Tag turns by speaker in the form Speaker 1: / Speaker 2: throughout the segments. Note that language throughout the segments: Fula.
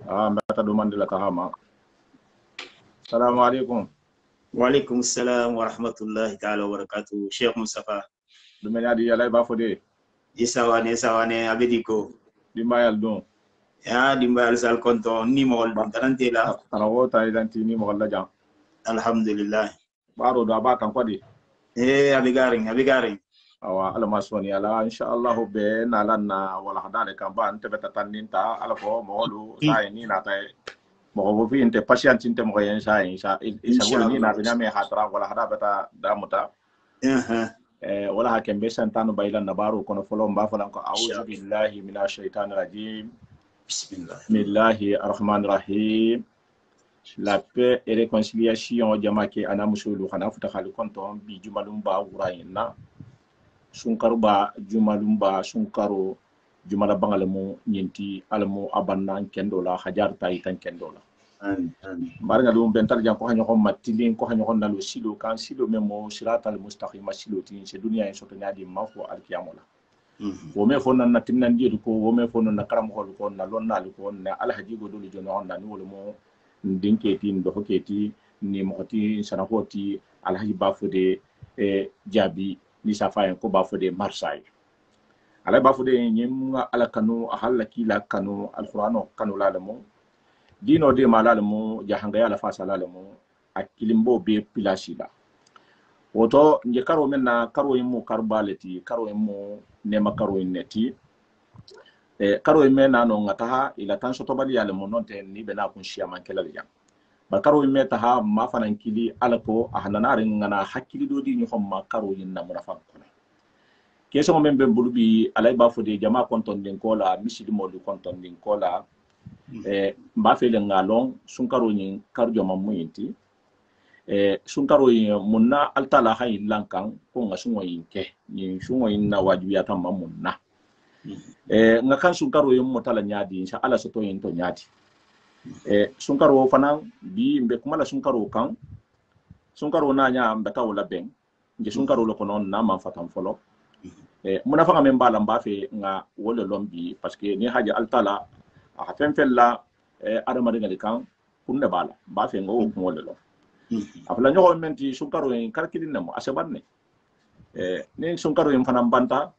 Speaker 1: mbata do mandela kahama. Assalamu alaikum.
Speaker 2: Wa alaikum assalam wa rahmatullahi ta'ala wa barakatuh. Sheikh Mustafa.
Speaker 1: Dumenya di yalay ba fode.
Speaker 2: Isawane abediko.
Speaker 1: Dimbayal don.
Speaker 2: Ya dimbayal sal konto ni mo wal tarantela.
Speaker 1: Tarawo ta idanti ni mo wala jam.
Speaker 2: Alhamdulillah.
Speaker 1: Baro do abaka kwadi.
Speaker 2: Abigaring.
Speaker 1: Awa ala masoni ala inshallah be nalanna wala hadale kan ba ante beta taninta ala ko molu sai ni na tay mo bo fi inte patient inte mo yen sai isa wala ni na bina me hatra wala hada beta damuta wala hakem be santanu baylan na baro kono folo mba falan ko a'udhu billahi minash shaitanir rajim bismillahir rahmanir rahim. La paix et réconciliation jamake ana musulu khana futa khali konton bi jumalumba wurayna sunkaruba jumalumba sunkaro jumala bangalemu nyinti alamu abanna kendola hajar tay tan kendola marga dum bental jam ko hanyo ko matilin ko hanyo ko nalu silo kan silo memo siratal mustaqim silo tin se dunya en soto nyadi mafo alkiyamola wo me fo nan natinnan di ko wo me fo non karam ko ko na lon nal ko na alhaji go dulu jono on na ni wolo mo ndinketi ndo hoketi ni moti sanakoti alhaji bafude jabi ni safayen ko bafude marsay ala bafude nyim ala kanu ahalla kila kanu alqur'ano kanu lalamo dino de malalamo jahanga yala fa salalamo akilimbo be pilasila woto nje karo menna karo yimu karbaleti karo yimu nema karo neti karo mena no ngataha ila tan soto bali yale mo nonte ni bena kun shiya man kelal jam ba karo meta ha ma fanan kili alako ahanana rin ngana hakili do di ñu xomma karo yin na muna fan ko keso mo membe bulubi alay ba fode jama konton din ko la misidi mo du konton din ko la mba fele ngalon sun karo yin karjo mam muyinti sun karo yin munna altala hay lankan ko ngasungo yinke yin sungo yin na wajibiyata mamunna nga kan sunkaro yum motala nyaadi insha Allah soto yin to nyaadi sunkaro fanan bi mbe kuma la sunkaro kan sunkaro na nya mbata wala ben nge sunkaro lo konon na man fatam folo muna fa men bala mbafe nga wala lombi parce que ni haja altala a fen fella adama de kan kunne bala mbafe ngo ko wala lo afla nyo menti sunkaro yin kalkilin namo asebanne ni sunkaro yin fanan banta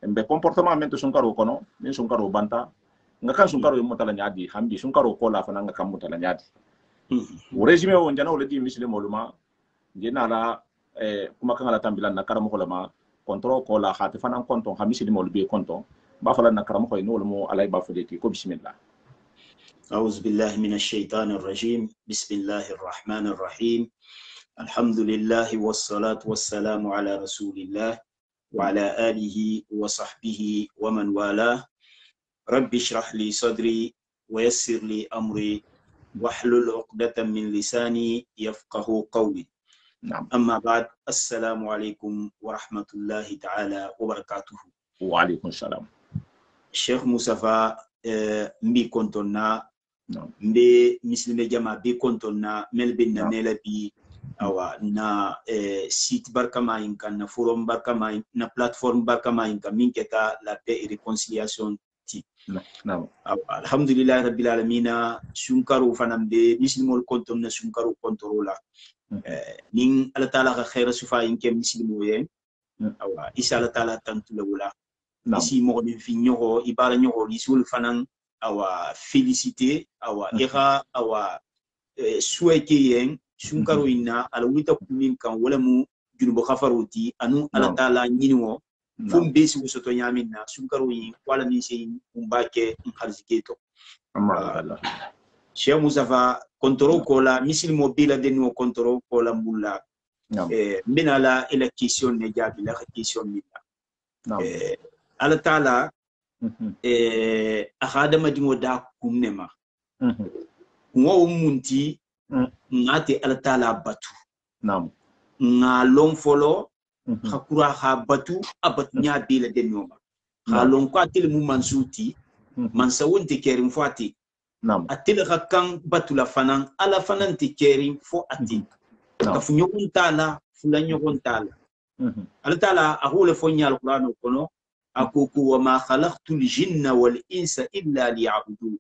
Speaker 1: mbe comportement mento sunkaro kono ni sunkaro banta nga kan sunkaro yimo tala nyaadi hambi sunkaro ko la fana nga kam mutala nyaadi o résumé o njana wala di muslimo luma ngena la kuma kan la tambila na karamo ko lama control ko la khati fana konton ha muslimo be konton ba fala na karamo ko no mo alay ba fudeti ko bismillah
Speaker 2: أعوذ بالله من الشيطان الرجيم بسم الله الرحمن الرحيم الحمد لله والصلاة والسلام على رسول الله وعلى آله وصحبه ومن والاه رب اشرح لي صدري ويسر لي أمري واحلل عقدة من لساني يفقه قولي
Speaker 1: نعم.
Speaker 2: أما بعد السلام عليكم ورحمة الله تعالى وبركاته.
Speaker 1: وعليكم السلام.
Speaker 2: الشيخ مصطفى مبي كنتنا
Speaker 1: نعم.
Speaker 2: مبي مسلم جماعة بي كنتنا ملبنا نلبي awa na site barkama inka na forum barkama na platform barkama inka minketa la paix et réconciliation ti alhamdulillah rabbil alamin sunkaru fanambe muslimol kontom na sunkaru kontrola nin ala taala ka khaira sufa inke muslimo ye awa isa ala taala tantu lawla isi mo ni fi nyoho ibara nyoho lisul fanan awa féliciter awa ira awa souhaiter yen sunkaro inna ala wita kumin kan wala mu junubo khafaruti anu ala taala nyinwo fum besi wusoto nyaminna sunkaro yin wala min sey umbake kharziketo
Speaker 1: Allah
Speaker 2: Cheikh Mustafa kontrol ko la mislimo bila denno kontrol ko la mulla mbina la ila question ne jabi la question minna ala taala akhadama dingo da kumnema wo munti ngate ala taala batu ngalon folo khakura ha batu abat nya bila denoma khalon ko atil mu mansuti man sawunti kerim fati atil khakkan batu la fanan ala fanan ti kerim fo ati ka fu nyokon taala fula nyokon taala ala taala ahule fo nya alquran kono akuku wa ma khalaqtul jinna wal insa illa liya'budun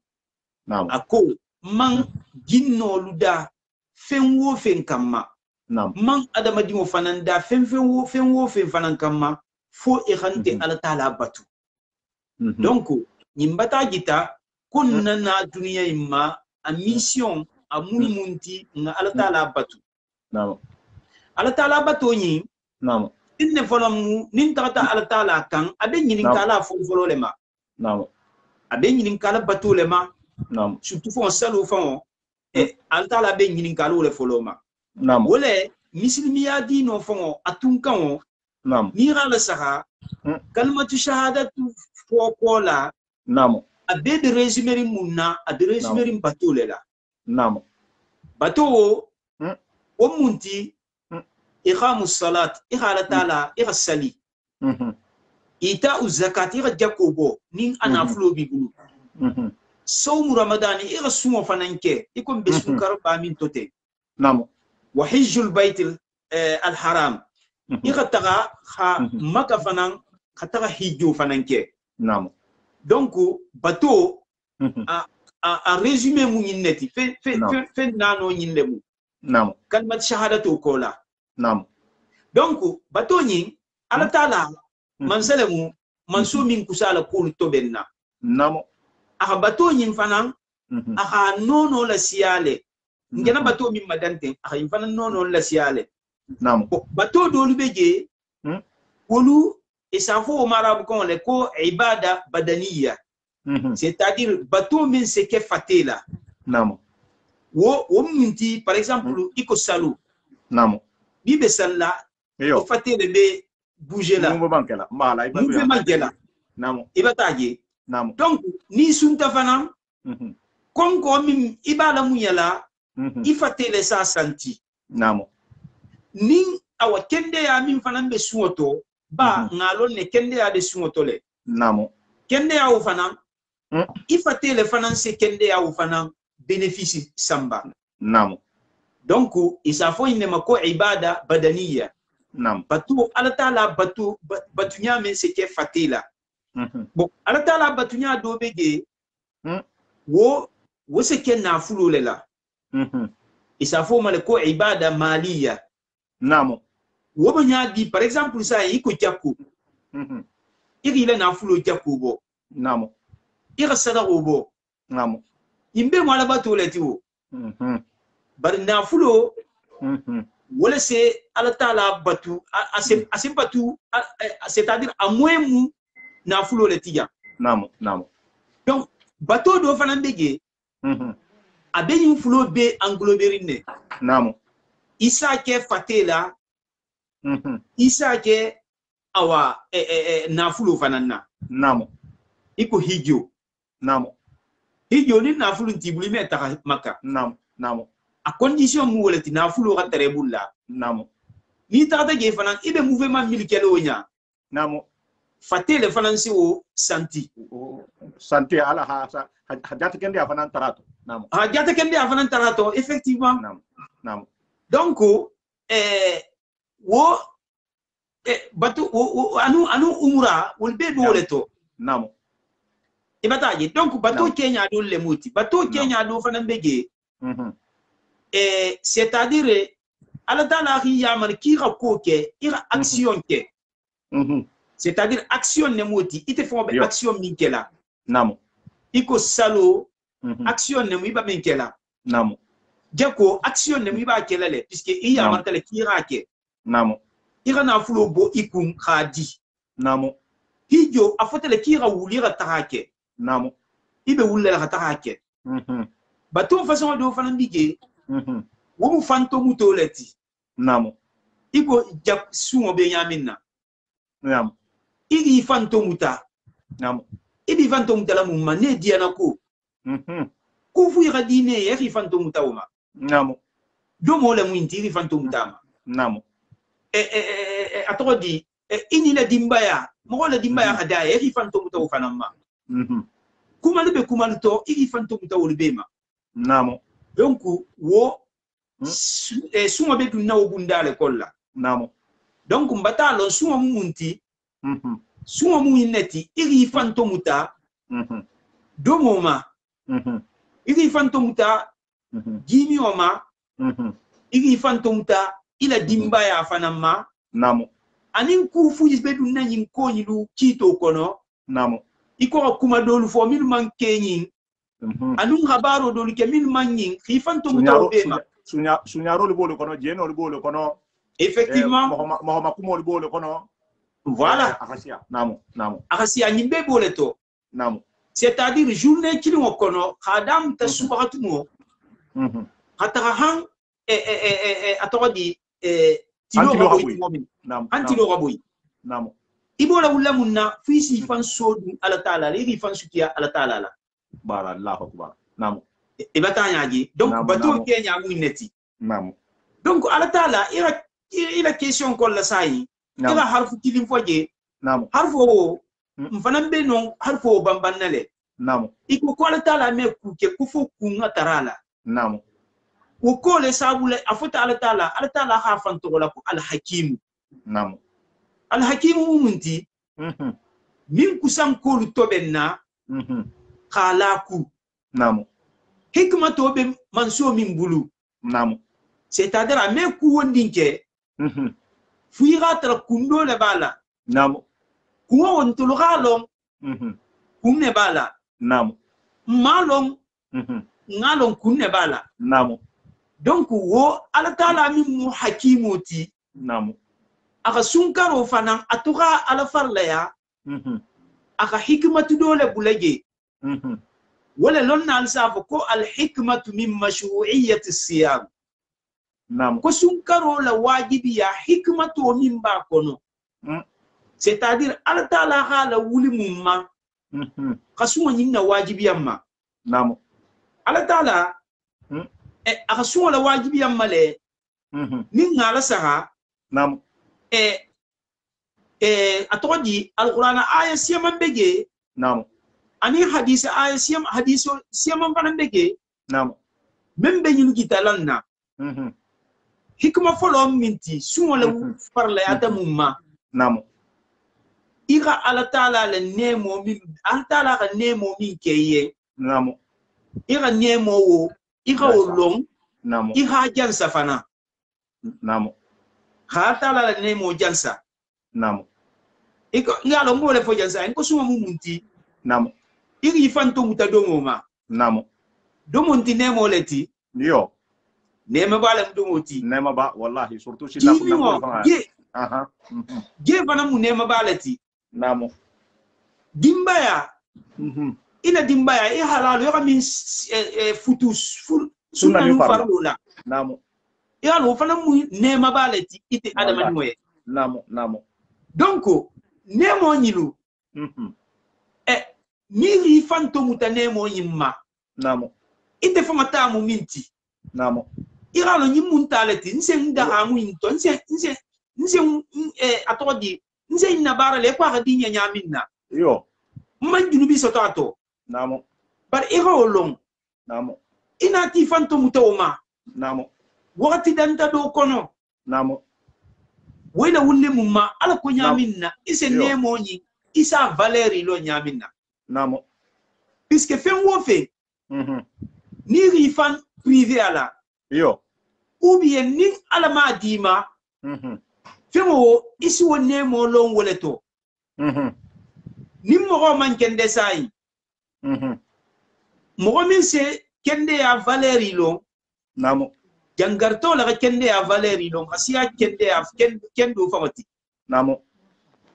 Speaker 1: Naam.
Speaker 2: Ako man ginno luda fenwo fen kamma.
Speaker 1: Naam.
Speaker 2: Man adamadimo fananda fenwo fanan kamma fo irante ala taala batu. Donc nimbata gita kunna na duniya imma a mission a munti nga ala taala batu.
Speaker 1: Naam.
Speaker 2: Ala taala batu ni
Speaker 1: Naam.
Speaker 2: inne folamu nin tata ala taala kan abe nyinin kala folo lema.
Speaker 1: Naam.
Speaker 2: Abe nyinin kala batu lema.
Speaker 1: Naam.
Speaker 2: Surtout fon salo fon e ala taala be nyinin kala le foloma.
Speaker 1: Naam.
Speaker 2: Wole misilmiya dino fon atunkan
Speaker 1: Naam.
Speaker 2: ni rala saha kalmatu shahadatu fokola
Speaker 1: Naam.
Speaker 2: abe de resumerin munna abe resumerin batole la.
Speaker 1: Naam.
Speaker 2: Bato o munti iqamu salat iqala taala iqsali ita uzakat iqa jakobo nin anaflo bi bulu sawmu ramadan iqa sumo fananke ikom besu karba min tote.
Speaker 1: Naam.
Speaker 2: wa hijjul bait al haram iqa taga kha maka fanan khataga hijju fananke.
Speaker 1: Naam.
Speaker 2: Donc bato a résumé mu neti fe nano nyinde mu.
Speaker 1: Naam.
Speaker 2: Kalmat shahadatu kola.
Speaker 1: Naam.
Speaker 2: Donc bato nyi ala taala mansalemu manso min kusala kul tobenna.
Speaker 1: Naam.
Speaker 2: Aka bato nyi fanan aka nono la siale ngena bato min madante aka fanan nono la siale.
Speaker 1: Naam.
Speaker 2: Bato dolu beje wolu isafo o marabu kon le ko ibada badaniya. C'est-à-dire bato min se ke fatela.
Speaker 1: Naam.
Speaker 2: Wo minti par exemple iko salu.
Speaker 1: Naam.
Speaker 2: Bibe salla
Speaker 1: Yo.
Speaker 2: fatele be bouger là.
Speaker 1: Mo bankela mala iba.
Speaker 2: Mo mangela.
Speaker 1: Naam.
Speaker 2: Ibataje.
Speaker 1: Naam.
Speaker 2: Donc ni sunta fana comme ko min ibala mu yala ifatele sa santi.
Speaker 1: Naam.
Speaker 2: Ni awa kende ya min fana be suoto ba ngalo ne kende ya de suoto le.
Speaker 1: Naam.
Speaker 2: Kende ya fana ifatele fana se kende ya fana bénéfice samba.
Speaker 1: Naam.
Speaker 2: Donc isafo inema ko ibada badaniya.
Speaker 1: Naam.
Speaker 2: Batu ala taala batunya men se ke fatela. Bon ala taala batunya do bege wo se ke nafulo le la. Isafo male ko ibada maliya.
Speaker 1: Naam.
Speaker 2: Wo banya di par exemple ça iko jakku. Iri le nafulo jakku bo.
Speaker 1: Naam.
Speaker 2: Ira sadaqo bo.
Speaker 1: Naam.
Speaker 2: Imbe mala batu le tiwo. Bar nafulo wala se ala taala batu assez batu c'est-à-dire à moins mu nafulo le tiya.
Speaker 1: Naam. Naam.
Speaker 2: Donc bateau do fana bege abe yin fulo be engloberine.
Speaker 1: Naam.
Speaker 2: Isa ke fatela isa ke awa nafulo fana na.
Speaker 1: Naam.
Speaker 2: Iko hijjo.
Speaker 1: Naam.
Speaker 2: Hijjo ni nafulo tibuli meta maka.
Speaker 1: Naam. Naam.
Speaker 2: A condition mu wala ti nafulo ga terebulla.
Speaker 1: Naam.
Speaker 2: Ni tata ge fana ibe mouvement milkelo nya.
Speaker 1: Naam.
Speaker 2: Fatele fana si o santi.
Speaker 1: Santi ala ha hajat kende afana tarato. Naam.
Speaker 2: Hajat kende afana tarato effectivement.
Speaker 1: Naam. Naam.
Speaker 2: Donc wo batu anu umra wol be do leto.
Speaker 1: Naam.
Speaker 2: Ibataje donc bato Kenya do le moti. Bato Kenya do fana bege. C'est-à-dire ala tala ri yamar ki ra ko ke ira action ke. C'est-à-dire action ne moti ite fo be action min ke la.
Speaker 1: Naam.
Speaker 2: Iko salo action ne mu iba min ke la.
Speaker 1: Naam.
Speaker 2: Jako action ne mu iba ke la le puisque i yamar tala ki ra ke.
Speaker 1: Naam.
Speaker 2: Ira na fulo bo ikum khadi.
Speaker 1: Naam.
Speaker 2: Hijo afotele ki ra wuli ra tahake.
Speaker 1: Naam.
Speaker 2: Ibe wulle ra tahake. Bato façon do fana bige wo mu fanto muto leti.
Speaker 1: Naam.
Speaker 2: Iko jak sumo be nyamina.
Speaker 1: Naam.
Speaker 2: Igi fanto muta.
Speaker 1: Naam.
Speaker 2: Ibi fanto muta la mu mane diana ko. Ku fu ira dine yeri fanto muta uma.
Speaker 1: Naam.
Speaker 2: Do mo le mu intiri fanto muta ma.
Speaker 1: Naam.
Speaker 2: Atodi ini la dimbaya mo la dimbaya kada yeri fanto muta u fanama. Kuma lebe kuma to igi fanto muta u lebema.
Speaker 1: Naam.
Speaker 2: Donc wo sumo be dunna o bundale kolla.
Speaker 1: Naam.
Speaker 2: Donc mbata lo sumo munti sumo mu ineti iri fanto muta do moma igi fantomta jimi oma igi fantomta ila dimba ya fanama
Speaker 1: namo
Speaker 2: anin kufu yisbe dun nanyin ko yilu kito kono
Speaker 1: namo
Speaker 2: iko kuma dolu fo min man kenyin anun habaro dolu ke min man yin ki fantomta obema
Speaker 1: sunyaro le bolo kono jeno le bolo kono
Speaker 2: effectivement
Speaker 1: mohoma kumo le bolo kono
Speaker 2: voilà
Speaker 1: akasia namo
Speaker 2: akasia nyimbe bole to
Speaker 1: namo
Speaker 2: c'est-à-dire journée kili kono khadam ta subhatumo hataka han atodi tilo raboy momin antilo raboy
Speaker 1: namo
Speaker 2: ibola wulamunna fisi fan sodu ala taala li fan sukiya ala taala la
Speaker 1: bara allah akbar namo
Speaker 2: e batanya ji donc bato kenya mu neti
Speaker 1: namo
Speaker 2: donc ala taala ila question ko la sai ila harfu kilim foje
Speaker 1: namo
Speaker 2: harfu mfana be non harfu bambanale
Speaker 1: namo
Speaker 2: iko ko ala taala me ku ke ku fo ku ngatarala
Speaker 1: namo
Speaker 2: wo ko le sabule afuta ala taala ha fan to la ko al hakim
Speaker 1: namo
Speaker 2: al hakim munti min kusam ko lu tobenna khalaku
Speaker 1: namo
Speaker 2: hikma to be manso min bulu
Speaker 1: namo
Speaker 2: c'est-à-dire ame ku wondinke fuira tra kundo le bala
Speaker 1: namo
Speaker 2: ku won to galom kunne bala
Speaker 1: namo
Speaker 2: malom ngalom kunne bala
Speaker 1: namo
Speaker 2: donc wo ala taala min mu hakimoti
Speaker 1: namo
Speaker 2: aka sunkaro fanan atuka ala farlaya aka hikmatu dole bulage wala lonna alsafo ko al hikmatu min mashru'iyyati siyam
Speaker 1: namo
Speaker 2: ko sunkaro la wajibi ya hikmatu min ba kono c'est-à-dire ala taala hala wuli mumma kasuma nyinna wajibi yamma
Speaker 1: namo
Speaker 2: ala taala aka suwa la wajibi yamma le min ngala saha
Speaker 1: namo
Speaker 2: atodi alqur'ana aya siyam bege
Speaker 1: namo
Speaker 2: ani hadith aya siyam hadiso siyam fanan bege
Speaker 1: namo
Speaker 2: membe nyinu gitalanna hikma folo minti suwa la farla ya mumma
Speaker 1: namo
Speaker 2: ira ala taala le nemo min ala taala ka nemo min keye
Speaker 1: namo
Speaker 2: ira nemo wo ira olong
Speaker 1: namo
Speaker 2: iha jansa fana
Speaker 1: namo
Speaker 2: ha taala le nemo jansa
Speaker 1: namo
Speaker 2: iko ngalo ngole fo jansa ko suma mumunti
Speaker 1: namo
Speaker 2: iri fanto mutadomo ma
Speaker 1: namo
Speaker 2: domonti nemo leti
Speaker 1: yo
Speaker 2: nema bala mdomoti
Speaker 1: nema ba wallahi surtout si la ko
Speaker 2: ge ge bana mu nema balati
Speaker 1: namo
Speaker 2: dimbaya ina dimbaya e halalu yo min futus sunna nu farula
Speaker 1: namo
Speaker 2: ya lo fana mu nema balati ite adama moye
Speaker 1: namo
Speaker 2: donc nemo nyilu miri fanto muta nemo nyimma
Speaker 1: namo
Speaker 2: ite fama tamu minti
Speaker 1: namo
Speaker 2: iralo nyimun talati nse ndaha mu into nse atodi nse inabara le kwa gadinya nyaminna
Speaker 1: yo
Speaker 2: man junubi sotato
Speaker 1: namo
Speaker 2: bar iro long
Speaker 1: namo
Speaker 2: ina ti fanto mutoma
Speaker 1: namo
Speaker 2: wakati danta do kono
Speaker 1: namo
Speaker 2: wena wulle mumma ala ko nyaminna ise nemo nyi isa valeri lo nyaminna
Speaker 1: namo
Speaker 2: puisque fen wo fe ni rifan privé ala
Speaker 1: yo
Speaker 2: ou bien ni ala ma dima femo isi wo nemo lon woleto ni mo man kende sai mo min se kende ya valeri lo
Speaker 1: namo
Speaker 2: jangarto la kende ya valeri lo asiya kende ya kendo famati
Speaker 1: namo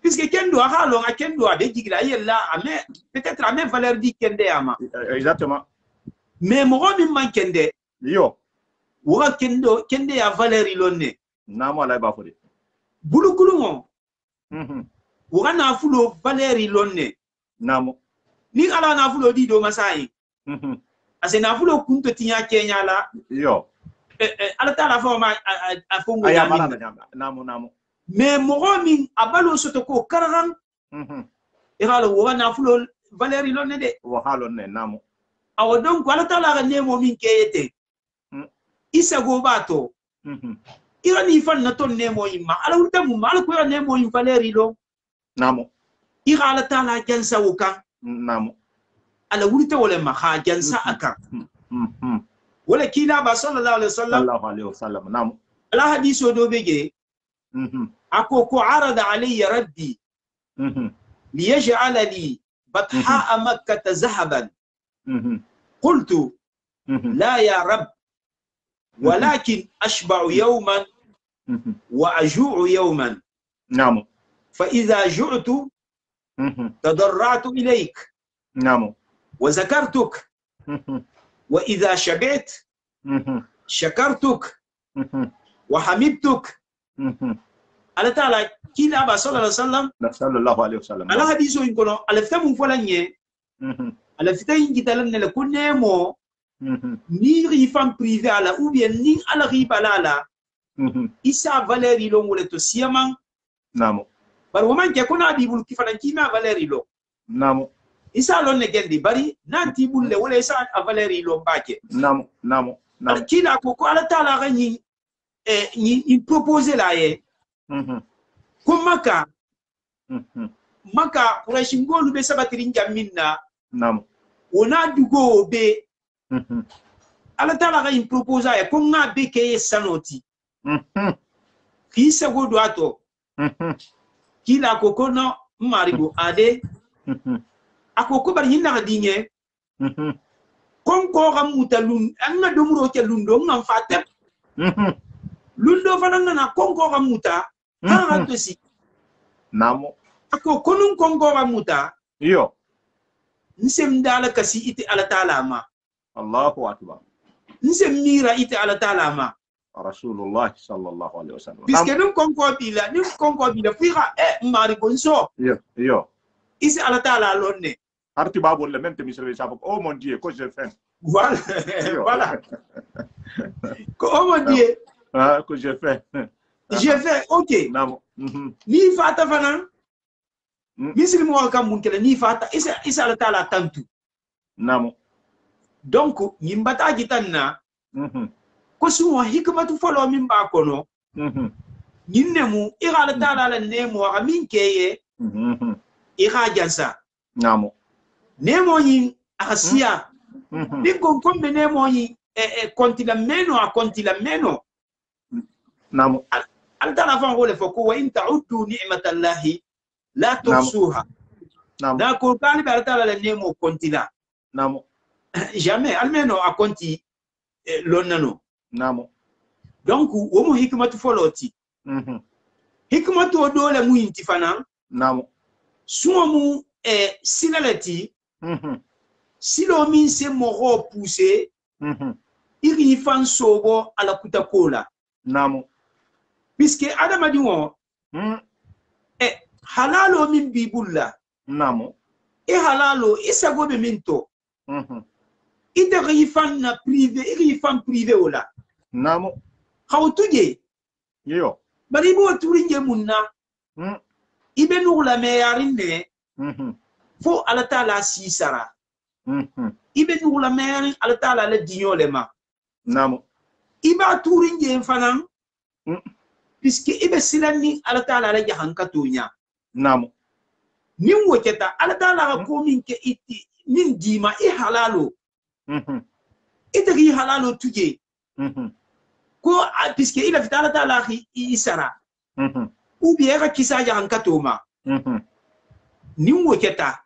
Speaker 2: puisque kendo ha lo a kendo a de jigla yella ame peut-être ame valeur di kende ama
Speaker 1: exactement
Speaker 2: mais mo min man kende
Speaker 1: yo
Speaker 2: wora kende ya valeri lo ne
Speaker 1: namo ala ba fodi
Speaker 2: bulukulu wora na fulo valeri lo ne
Speaker 1: namo
Speaker 2: ni ala na fulo di do masai ase na fulo kunto tinya kenya la
Speaker 1: yo
Speaker 2: ala taala fo ma afongo
Speaker 1: namo
Speaker 2: mais mo min abalo soto ko kararan iralo wora na fulo valeri lo ne de
Speaker 1: wa halo ne namo
Speaker 2: awo donc ala taala ga nemo min keyete isa go bato ira ni fan na ton nemo yimma ala wurta mum ala ko nemo yim valeri lo
Speaker 1: namo
Speaker 2: ira ala taala jansa wukan
Speaker 1: namo
Speaker 2: ala wurta wala ma ha jansa akan wala kila ba sallallahu alaihi wasallam
Speaker 1: sallallahu alaihi wasallam nam
Speaker 2: ala hadiso do bege ako ko arada alayya rabbi liyaj'ala li batha makkah zahaban qultu la ya rabb ولكن أشبع يوما وأجوع يوما
Speaker 1: نعم
Speaker 2: فإذا جعت تضرعت إليك
Speaker 1: نعم
Speaker 2: وذكرتك وإذا شبعت شكرتك وحمدتك على تعالى كلا با صلى الله عليه وسلم
Speaker 1: صلى الله عليه وسلم
Speaker 2: على حديثه يقولون على فتام فلانية على فتام كتالن لكل نمو ni rifan privé ala ou bien ni ala ribala la isa valeri lo ngole to siamang
Speaker 1: namo
Speaker 2: bar woman ke kona bibul kifana kima valeri lo
Speaker 1: namo
Speaker 2: isa lo ne gendi bari nanti bulle wala isa a valeri lo bake
Speaker 1: namo
Speaker 2: kila ko ko ala taala gani ni proposer la ye ko maka quraish ngolu be sabatiri njaminna
Speaker 1: namo
Speaker 2: ona dugo be ala taala ga proposer ya ko nga be ke sanoti ki sago do ato kila ko kono marigo ade akoko bari hinna ga dinge kon ko ga mutalun anga domuro ke lundo ngam fatep lundo fananga na kon ko ga muta ha to si
Speaker 1: namo
Speaker 2: ako konun kon ko ga muta
Speaker 1: yo
Speaker 2: nsem dala kasi ite ala taala ma
Speaker 1: Allahu akbar
Speaker 2: nsem mira ite ala taala ma
Speaker 1: rasulullah sallallahu alaihi wasallam
Speaker 2: biske nun konko bila fiha mari gonso
Speaker 1: yo
Speaker 2: isi ala taala lonne
Speaker 1: arti babo le même te misre sa oh mon dieu que je fais
Speaker 2: voilà voilà oh mon dieu
Speaker 1: que je fais
Speaker 2: ok
Speaker 1: namo
Speaker 2: ni fata fana misri mo kam mun kele ni fata isa ala taala tantu
Speaker 1: namo
Speaker 2: donc nyimbata gitanna ko suwa hikmatu folo min ba kono nyinemu igala taala la nemo ga min keye iga jansa
Speaker 1: namo
Speaker 2: nemo yin asia bi kon be nemo yin kontila meno
Speaker 1: namo
Speaker 2: al taala fa ngole foko wa in ta'uddu ni'matallahi la tuhsuha
Speaker 1: namo
Speaker 2: da ko kali ba taala la nemo kontila
Speaker 1: namo
Speaker 2: jamais almeno a konti lonnano
Speaker 1: namo
Speaker 2: donc womo hikmatu foloti hikmatu dole mu intifana
Speaker 1: namo
Speaker 2: sumu sinalati silo min se mogo pousser iri fan sobo ala kutakola
Speaker 1: namo
Speaker 2: puisque adama diwo halalo min bibulla
Speaker 1: namo
Speaker 2: halalo isago be minto ite rifan na privé rifan privé ola
Speaker 1: namo
Speaker 2: khawtuje
Speaker 1: yo
Speaker 2: bari bo turinge munna ibe nugula me yarine fo ala taala sisara ibe nugula me yarin ala taala la dinyole ma
Speaker 1: namo
Speaker 2: iba turinge fanan puisque ibe silani ala taala la jahankatonya
Speaker 1: namo
Speaker 2: nin woketa ala taala ko min ke itti min dima halalo ite halalo tuje ko puisque il a fait ala taala isara ou bien ka kisa jahankatoma nin woketa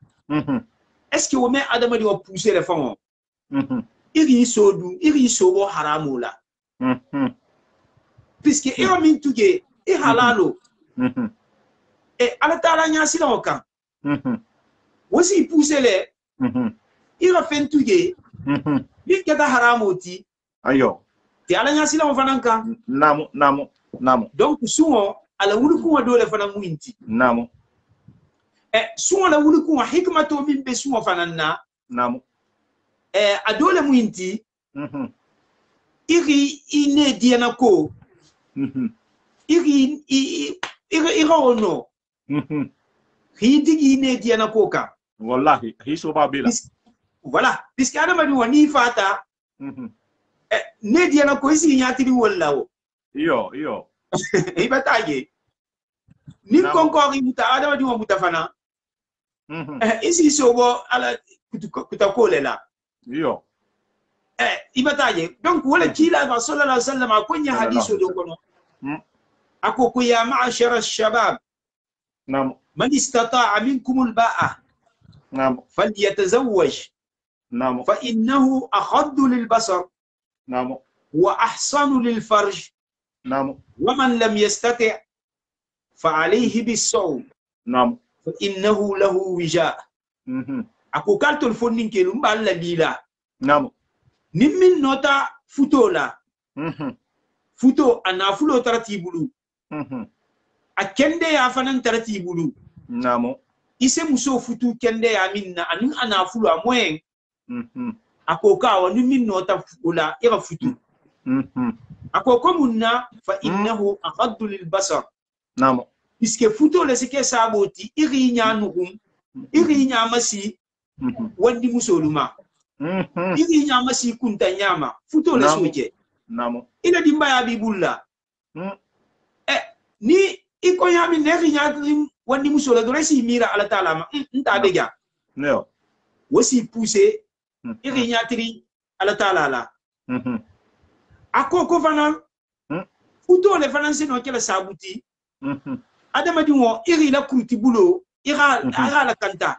Speaker 2: est-ce que o me adama di o pousser le fond iri sobo haramola puisque iro min tuje halalo ala taala nya sila okan wosi pousser le ira fen tuje bi keta haramoti
Speaker 1: ayo
Speaker 2: ti ala nya sila ofananka
Speaker 1: namo
Speaker 2: donc suwo ala wuri ko dole fana muinti
Speaker 1: namo
Speaker 2: suwo la wuri ko hikmato min be suwo fananna
Speaker 1: namo
Speaker 2: adole muinti iri ine diana ko iri ono hidigi ine diana ko ka
Speaker 1: wallahi hiso babila
Speaker 2: voilà puisque adama di woni fata ne diana ko isi nyatiri wallawo
Speaker 1: yo
Speaker 2: ibataje nin konko muta adama di mutafana isi sobo ala kutakolela
Speaker 1: yo
Speaker 2: ibataje donc wala kila ba sallallahu alaihi wasallam akonya hadiso do kono ako ya ma'ashara ash-shabab
Speaker 1: نعم
Speaker 2: من استطاع منكم الباءة
Speaker 1: نعم
Speaker 2: فليتزوج
Speaker 1: نعم
Speaker 2: فإنه أخض للبصر
Speaker 1: نعم
Speaker 2: وأحصن للفرج
Speaker 1: نعم
Speaker 2: ومن لم يستطع فعليه بالصوم
Speaker 1: نعم
Speaker 2: فإنه له وجاء أكو كالتو الفنين كيلو مبالا ليلا
Speaker 1: نعم
Speaker 2: نمين نوتا فوتو لا فوتو أنا فلو ترتيبلو أكندي يا فنان ترتيبلو
Speaker 1: نعم
Speaker 2: ise muso futu kende ya minna anu ana fulu amwen akoka wa nimi nota fula ira futu akoko munna fa innahu aqaddu lil basar
Speaker 1: نعم
Speaker 2: iske futu le sike saboti iri nya nugum iri nya masi wandi musoluma iri nya masi kunta nyama futu le soje
Speaker 1: نعم
Speaker 2: ina dimba ya bibulla ni iko yami neri nya wandi musola do resi mira ala taala ma nta beja
Speaker 1: نعم
Speaker 2: wasi pousser iri nyatri ala taala la akoko fana futo le fana sino kala sabuti adama dinwo iri la kurti bulo ira la kanta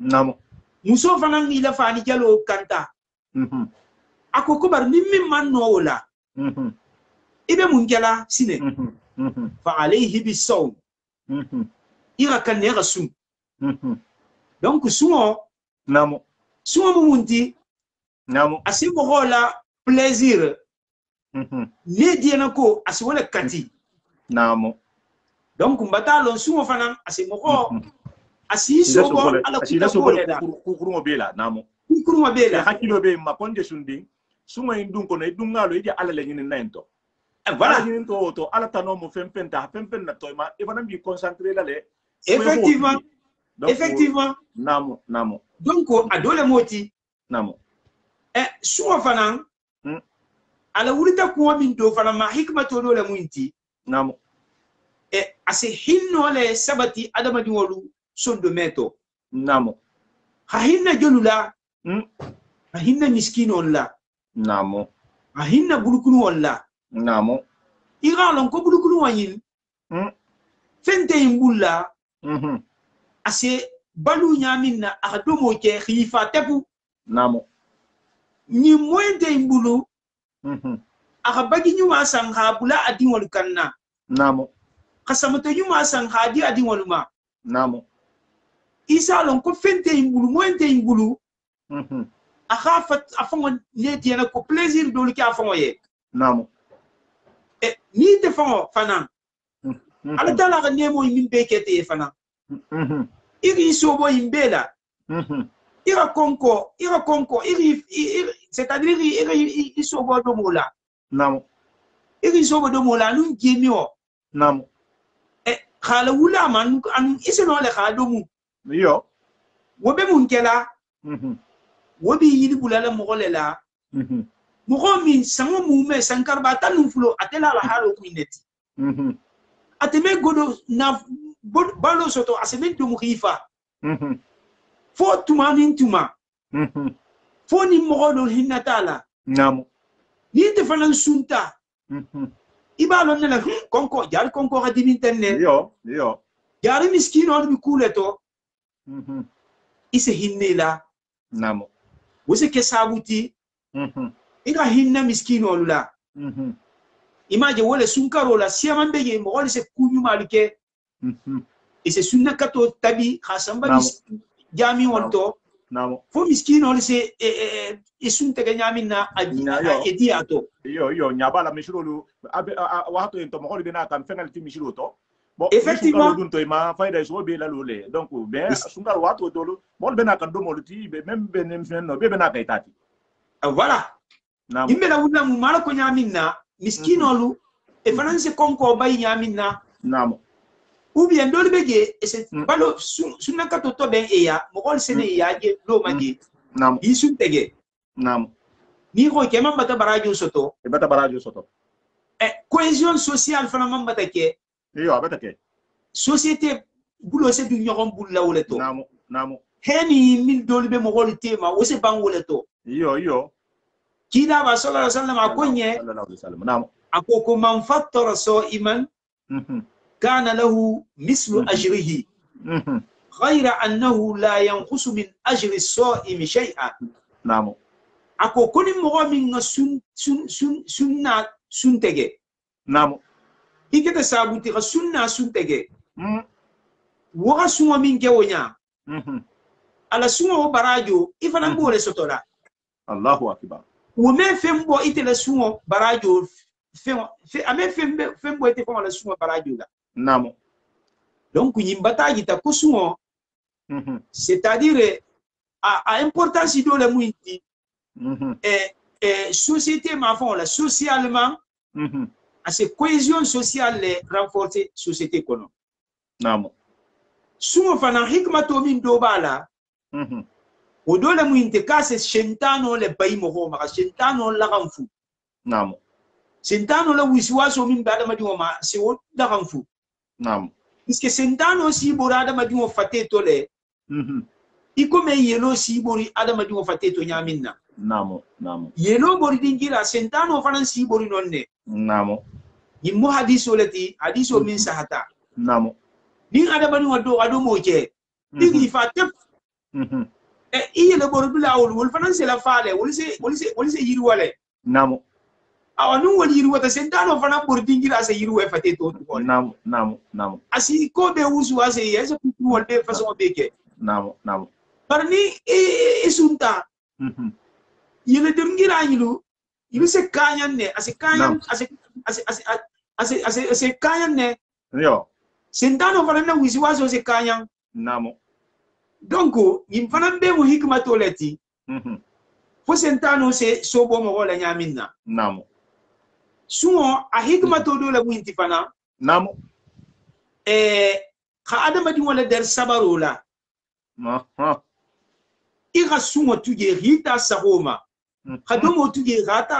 Speaker 1: نعم
Speaker 2: muso fana ila fani jalo kanta akoko bar nimmi man no wala ibe mun kala sine fa alayhi bisawm ira kan ne rasum donc sumo
Speaker 1: نعم
Speaker 2: sumo munti
Speaker 1: نعم
Speaker 2: asibo hola plaisir ne diena ko asiwala kati
Speaker 1: نعم
Speaker 2: donc mbatalo sumo fana asimo ko asiso bo ala
Speaker 1: asila
Speaker 2: kuta
Speaker 1: so
Speaker 2: ko leda
Speaker 1: kurungo bela نعم
Speaker 2: kuruma bela
Speaker 1: hakilo be ma condition ding suma indun ko ne dungalo ide ala le nyinin nento
Speaker 2: voilà
Speaker 1: nyinin to ala tano mo fempen na to ma e banam bi concentrer la le
Speaker 2: effectivement effectivement
Speaker 1: نعم نعم
Speaker 2: donc adole moti
Speaker 1: نعم
Speaker 2: sumo fana ala wulita ko min do fana ma hikmato dole munti
Speaker 1: نعم
Speaker 2: ase hinno le sabati adama di wolu sondo meto
Speaker 1: نعم
Speaker 2: ha hinna jolula ha hinna miskino la
Speaker 1: نعم
Speaker 2: ha hinna bulukunu walla
Speaker 1: نعم
Speaker 2: igalon ko bulukunu wanyin fente imbulla ase balu nyaminna akadomo ke khifa tepu
Speaker 1: نعم
Speaker 2: ni moyente imbulu aka bagi nyuma san ha bula adin wal kanna
Speaker 1: نعم
Speaker 2: kasamato nyuma san ha di adin wal ma
Speaker 1: نعم
Speaker 2: isa lon ko fente imbulu moyente imbulu akhafat afongo neti yana ko plaisir do li ka afongo ye
Speaker 1: نعم
Speaker 2: ni te fongo fana ala tala ga nemo min be kete fana iri sobo imbela ira konko iri c'est-à-dire iri sobo do mola
Speaker 1: نعم
Speaker 2: iri sobo do mola nun gemio
Speaker 1: نعم
Speaker 2: khala wula man anu iseno le khado mu
Speaker 1: yo
Speaker 2: wobe mun kela wobi yidi bulala mogolela mogo min sango mume sankarba tanu fulo atela la halo mineti ateme godo na balo soto aseme to muhifa fo tuma min tuma fo ni mogo do hinatala
Speaker 1: نعم
Speaker 2: ni te fanan sunta ibalo nela konko jar konko hadi min tenne
Speaker 1: yo
Speaker 2: jari miskino on bi kuleto ise hinnela
Speaker 1: نعم
Speaker 2: wose ke sabuti ina hinna miskino lula imaje wala sunkaro la siaman bege mo wala se kunyu malike ise sunna kato tabi khasamba jami wonto
Speaker 1: نعم
Speaker 2: fo miskino wala se isunte ga nyamina edi ato
Speaker 1: yo nyabala mishirolu wato ento mo holi bena kan penalty mishiro to bon
Speaker 2: effectivement
Speaker 1: dun to ma fayda so be la lole donc ben sungar wato dolo mo bena kan do mo luti be même benem fenno be bena kay tati
Speaker 2: voilà
Speaker 1: نعم
Speaker 2: imbe la wudna mu mala ko nyamina miskino lu e fananse konko bay nyamina
Speaker 1: نعم
Speaker 2: ou bien dole bege e se balo sunna kato to ben eya mo gol sene ya je lo maji
Speaker 1: نعم
Speaker 2: isun tege
Speaker 1: نعم
Speaker 2: ni ko ke mambata barajo soto
Speaker 1: e bata barajo soto
Speaker 2: cohésion sociale fana mambata ke
Speaker 1: yo bata ke
Speaker 2: société bulo se du ñoxon bulla wala to
Speaker 1: نعم نعم
Speaker 2: heni min dole be mo gol tema wo se bang wala to
Speaker 1: yo
Speaker 2: kila ba sallallahu alaihi wasallam akonye
Speaker 1: sallallahu alaihi wasallam naam
Speaker 2: akoko man fattara sa'iman kana lahu mislu ajrihi غير أنه لا ينقص من أجر الصائم شيئا.
Speaker 1: نعم.
Speaker 2: أكو كل مغامين سن تجي.
Speaker 1: نعم.
Speaker 2: إيه كده سابوتي سن تجي. وغا سوا من كونيا. على سوا براجو إفنا بوله سطورا.
Speaker 1: الله أكبر.
Speaker 2: وما فهم بو إتلا سوا براجو أما فهم بو إتلا على سوا براجو لا.
Speaker 1: نعم.
Speaker 2: Donc yimbata jita kusuo c'est-à-dire à importance de la muinti société ma fond la socialement à cette cohésion sociale renforcer société kono
Speaker 1: namo
Speaker 2: sumo fana hikmato min do bala o do la muinti ka se shentano le bayimo ho ma shentano la ganfu
Speaker 1: namo
Speaker 2: shentano la wiswaso min bala madi ma se o la ganfu
Speaker 1: namo
Speaker 2: puisque sentano si bora adama di mo fateto le iko me yelo si bori adama di mo fateto nyaminna
Speaker 1: namo
Speaker 2: yelo bori dingira sentano fanan si bori nonne
Speaker 1: namo
Speaker 2: yimmo hadiso lati hadiso min sahata
Speaker 1: namo
Speaker 2: din adama di wado ado moje digi fatep e yelo bori bula wol fanan se la fale wol se yiri wale
Speaker 1: namo
Speaker 2: awanu wol yiri wata sentano fanan bori dingira se yiri we fateto to
Speaker 1: namo
Speaker 2: asi ko be usu ase yesa ku wol be façon beke
Speaker 1: namo
Speaker 2: parni isunta yele dirngira yilu yilu se kanyan ne ase kanyan ase kanyan ne
Speaker 1: yo
Speaker 2: sentano fana na wisi waso se kanyan
Speaker 1: namo
Speaker 2: donc yim fana be mo hikmato leti fo sentano se sobo mo wala nyaminna
Speaker 1: namo
Speaker 2: suo a hikmato do la winti fana
Speaker 1: namo
Speaker 2: ka adama di wala der sabarola iga sumo tuje rita sahoma kadomo tuje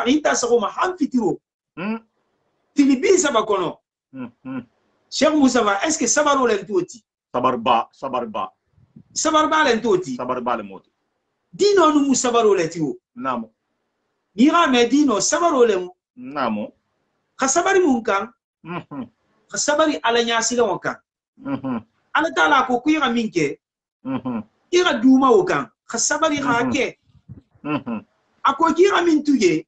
Speaker 2: rita sahoma hamfitiro tilibi sabakono Cheikh Moussa est-ce que sabaro lentoti sabarba lentoti
Speaker 1: sabarba le moti
Speaker 2: dino nu musabaro letiwo
Speaker 1: namo
Speaker 2: nira me dino sabaro lemu
Speaker 1: namo
Speaker 2: ka sabari munkan ka sabari ala nyasi la wankan ala tala ko kuira minke ira duma wokan ka sabari hake ako kira min tuye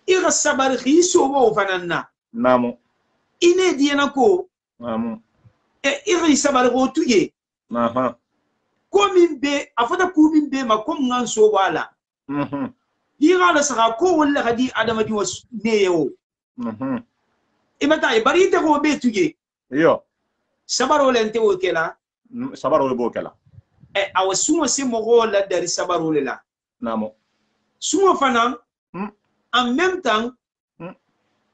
Speaker 2: ira sabari khiso wo fananna
Speaker 1: namo
Speaker 2: ine diena ko
Speaker 1: namo
Speaker 2: ira sabari go tuye ko min be afata ku min be ma ko ngan so wala ira la saka ko wala hadi adama di was neyo imata ibarite ko be tuye
Speaker 1: yo
Speaker 2: sabaro lente wo kela
Speaker 1: sabaro le bo kela
Speaker 2: awa sumo se mogo la dari sabaro le la
Speaker 1: namo
Speaker 2: sumo fana en même temps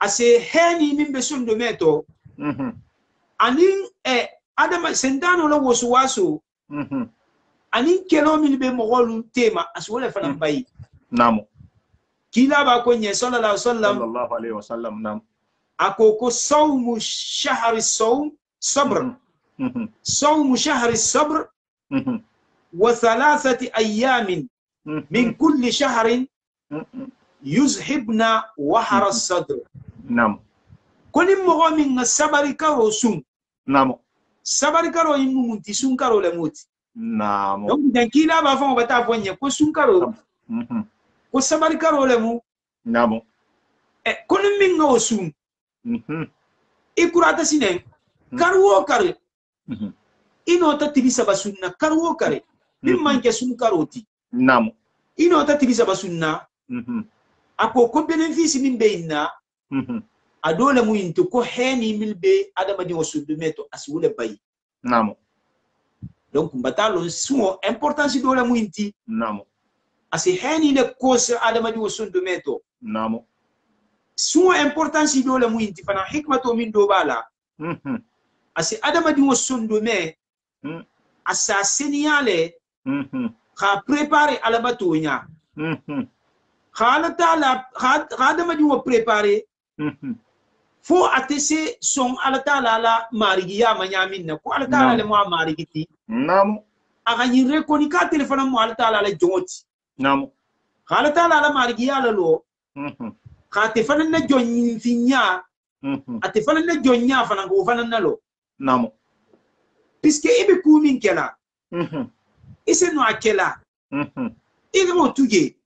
Speaker 2: ase heni min be sundo meto anin adama sentano la wosu waso anin kelo min be mogo lu tema aswole fana bayi
Speaker 1: namo
Speaker 2: kila ba ko nye sallallahu
Speaker 1: alaihi wasallam nam
Speaker 2: akoko sawmu shahri sawm صبر صوم شهر الصبر وثلاثة أيام من كل شهر يذهبنا وحر الصدر
Speaker 1: نعم
Speaker 2: كل مغامين الصبر كارو سون
Speaker 1: نعم
Speaker 2: صبر كارو يموتي سون كارو لموت
Speaker 1: نعم
Speaker 2: donc dans qui là va faire bata fonya ko sun karo ko صبر كارو lemu
Speaker 1: نعم
Speaker 2: كل من no sun ikurata sinen karwo kare ino ta tibisa basunna karwo kare min manke sun karoti
Speaker 1: namo
Speaker 2: ino ta tibisa basunna ako ko benefice min beyna adole mu into ko heni milbe adama di wasudu meto aswule bayi
Speaker 1: namo
Speaker 2: donc batalo suo importance dole mu inti
Speaker 1: namo
Speaker 2: asi heni le kose adama di wasudu meto
Speaker 1: namo
Speaker 2: suo importance dole mu inti fana hikmato min do bala asi adama di wasudu me asa seniale ka préparer alabatonya khala tala adama di wo préparer fo atese son ala tala la marigiya manyaminna ko ala tala le mo marigiti
Speaker 1: namo
Speaker 2: aga ni rekoni ka telephone mo ala tala la joti
Speaker 1: namo
Speaker 2: khala tala la margi ala lo khate fanan na jonni finya ate fanan na jonya fanan ko fanan na lo
Speaker 1: namo
Speaker 2: puisque ibe kumin kela ise no akela ibe mo tuge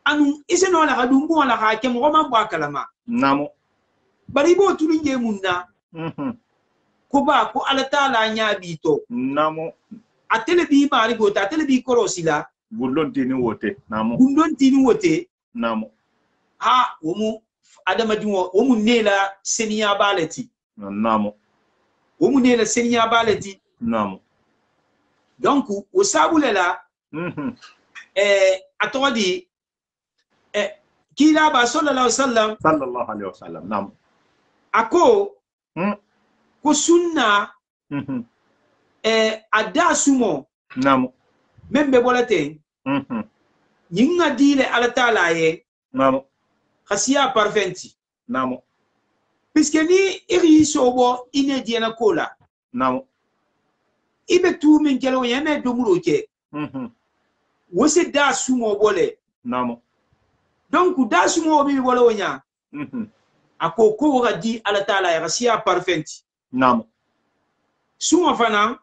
Speaker 2: anu ise no la kadumbu wala ka ke mo ma bwa kalama
Speaker 1: namo
Speaker 2: bari bo tulunje munna ko ba ko ala tala nya bito
Speaker 1: namo
Speaker 2: atele bi mari go ta atele bi korosila
Speaker 1: gundon tini wote namo namo
Speaker 2: ha womu adama diwo womu nela seniya baleti
Speaker 1: namo
Speaker 2: womu nela seniya baleti
Speaker 1: namo
Speaker 2: donc o sabulela atodi kila ba sallallahu alaihi wasallam
Speaker 1: namo
Speaker 2: ako ko sunna ada sumo
Speaker 1: namo
Speaker 2: membe bolate yinga dile ala taala ye
Speaker 1: namo
Speaker 2: khasiya parfenti
Speaker 1: namo
Speaker 2: puisque ni iri sobo ine diena kola
Speaker 1: namo
Speaker 2: ibe tu min kelo yeme domuro ke wose da sumo bole
Speaker 1: namo
Speaker 2: donc da sumo bi bole wonya ako ko wadi ala taala ya khasiya parfenti
Speaker 1: namo
Speaker 2: sumo fana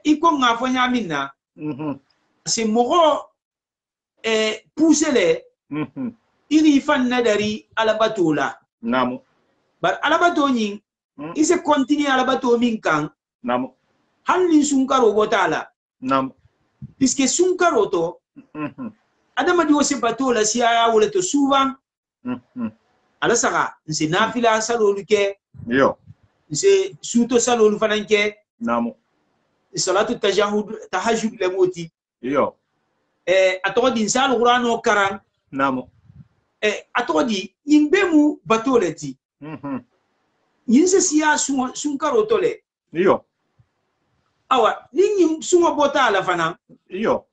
Speaker 2: iko ngafo nyamina c'est mogo pousser les iri fan nadari alabatola
Speaker 1: namo
Speaker 2: bar alabato nyin ise continue alabato min kan
Speaker 1: namo
Speaker 2: hanni sunkaro botala
Speaker 1: namo
Speaker 2: puisque sunkaro to adama di wose batola siya wala to souvent ala saka nse nafila salolu ke
Speaker 1: yo
Speaker 2: nse suto salolu fananke
Speaker 1: namo
Speaker 2: salatu tahajjud le moti
Speaker 1: yo
Speaker 2: atodi insal qur'ano karan
Speaker 1: namo
Speaker 2: atodi yimbemu batoleti yinse siya sunkaro tole
Speaker 1: yo
Speaker 2: awa ni yim sungo bota ala fana
Speaker 1: yo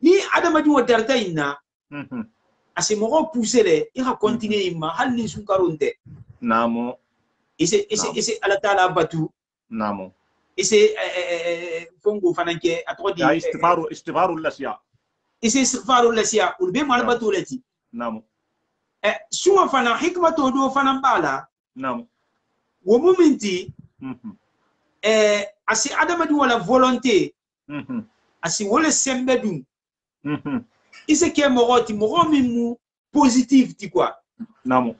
Speaker 2: ni adama di wadarta inna ase mogo pousser le ira continuer imma halni sunkaro nte
Speaker 1: namo
Speaker 2: ise ala taala batu
Speaker 1: namo
Speaker 2: ise fongo fananke atodi
Speaker 1: ya istighfaru lasya
Speaker 2: ise istighfaru lasya ulbe mal batoleti
Speaker 1: namo
Speaker 2: suwa fana hikmato do fana bala
Speaker 1: namo
Speaker 2: wo muminti asi adama di wala volonté asi wala sembe dum ise ke mogoti mogomimu positif ti quoi
Speaker 1: namo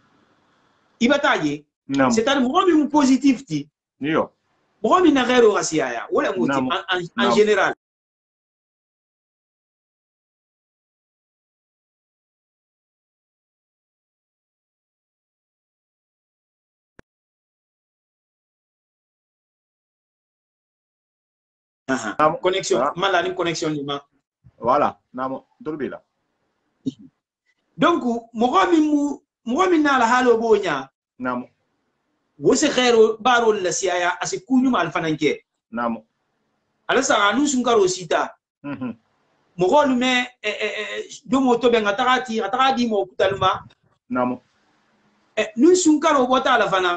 Speaker 2: ibataje
Speaker 1: namo
Speaker 2: c'est-à-dire mogomimu positif ti
Speaker 1: yo
Speaker 2: mogomi na gero rasiyaya wala muti en général connexion malani connexion ni ma
Speaker 1: voilà namo turbila
Speaker 2: donc mogomi na la halo bonya
Speaker 1: namo
Speaker 2: wose khairu baro la siaya ase kunyu mal fananke
Speaker 1: namo
Speaker 2: ala sa anu sunkaro sita mogolu me domo to be atagati mo kutaluma
Speaker 1: namo
Speaker 2: nun sunkaro bota ala fana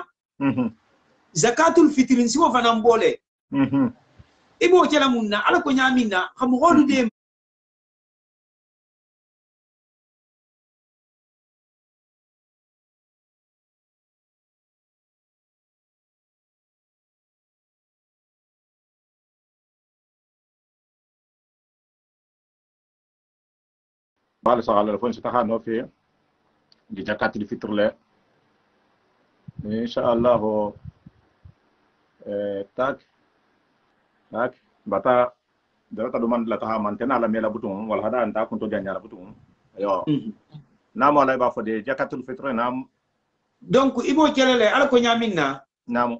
Speaker 2: zakatul fitrin siwo fana mbole ibo kela munna ala ko nyamina khamogolu de
Speaker 1: bal sa ala fon sita no fi di jakatul fitr le insha Allah tak bata dara ta duman la ta mantena la mela butung wal hada anta kunto janya la butung yo namo lay ba fo de jakatul fitr nam
Speaker 2: donc ibo kelele ala ko nyamina
Speaker 1: namo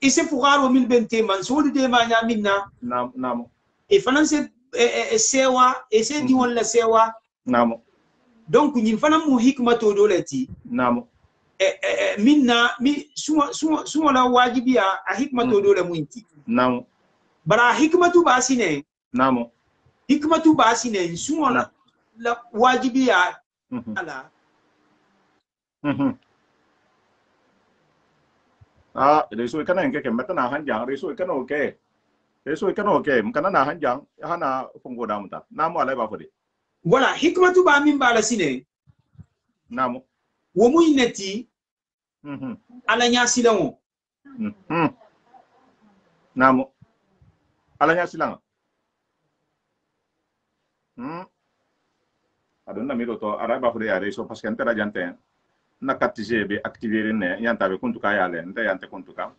Speaker 2: ise fugaro min bente man sodi de ma nyamina
Speaker 1: namo
Speaker 2: e finance sewa e se di wala sewa
Speaker 1: namo
Speaker 2: donc ñin fana mu hikmato doleti
Speaker 1: namo
Speaker 2: minna mi suma la wajibiya a hikmato dole munti
Speaker 1: namo
Speaker 2: bara hikmatu basine
Speaker 1: namo
Speaker 2: hikmatu basine suma la wajibiya ala
Speaker 1: reso kana nke ke mata na hanja reso kana oke eso ikano okay mkana na hanjang hana fungo damuta namu alai ba fodi
Speaker 2: voilà hikmatu ba min bala sine
Speaker 1: namu
Speaker 2: wo muy neti ala nya silawo
Speaker 1: namu ala nya silang adon na miro to ara ba fodi are so parce que entera jante na katije be activer ne yanta be kuntu kaya le nda yante kuntu ka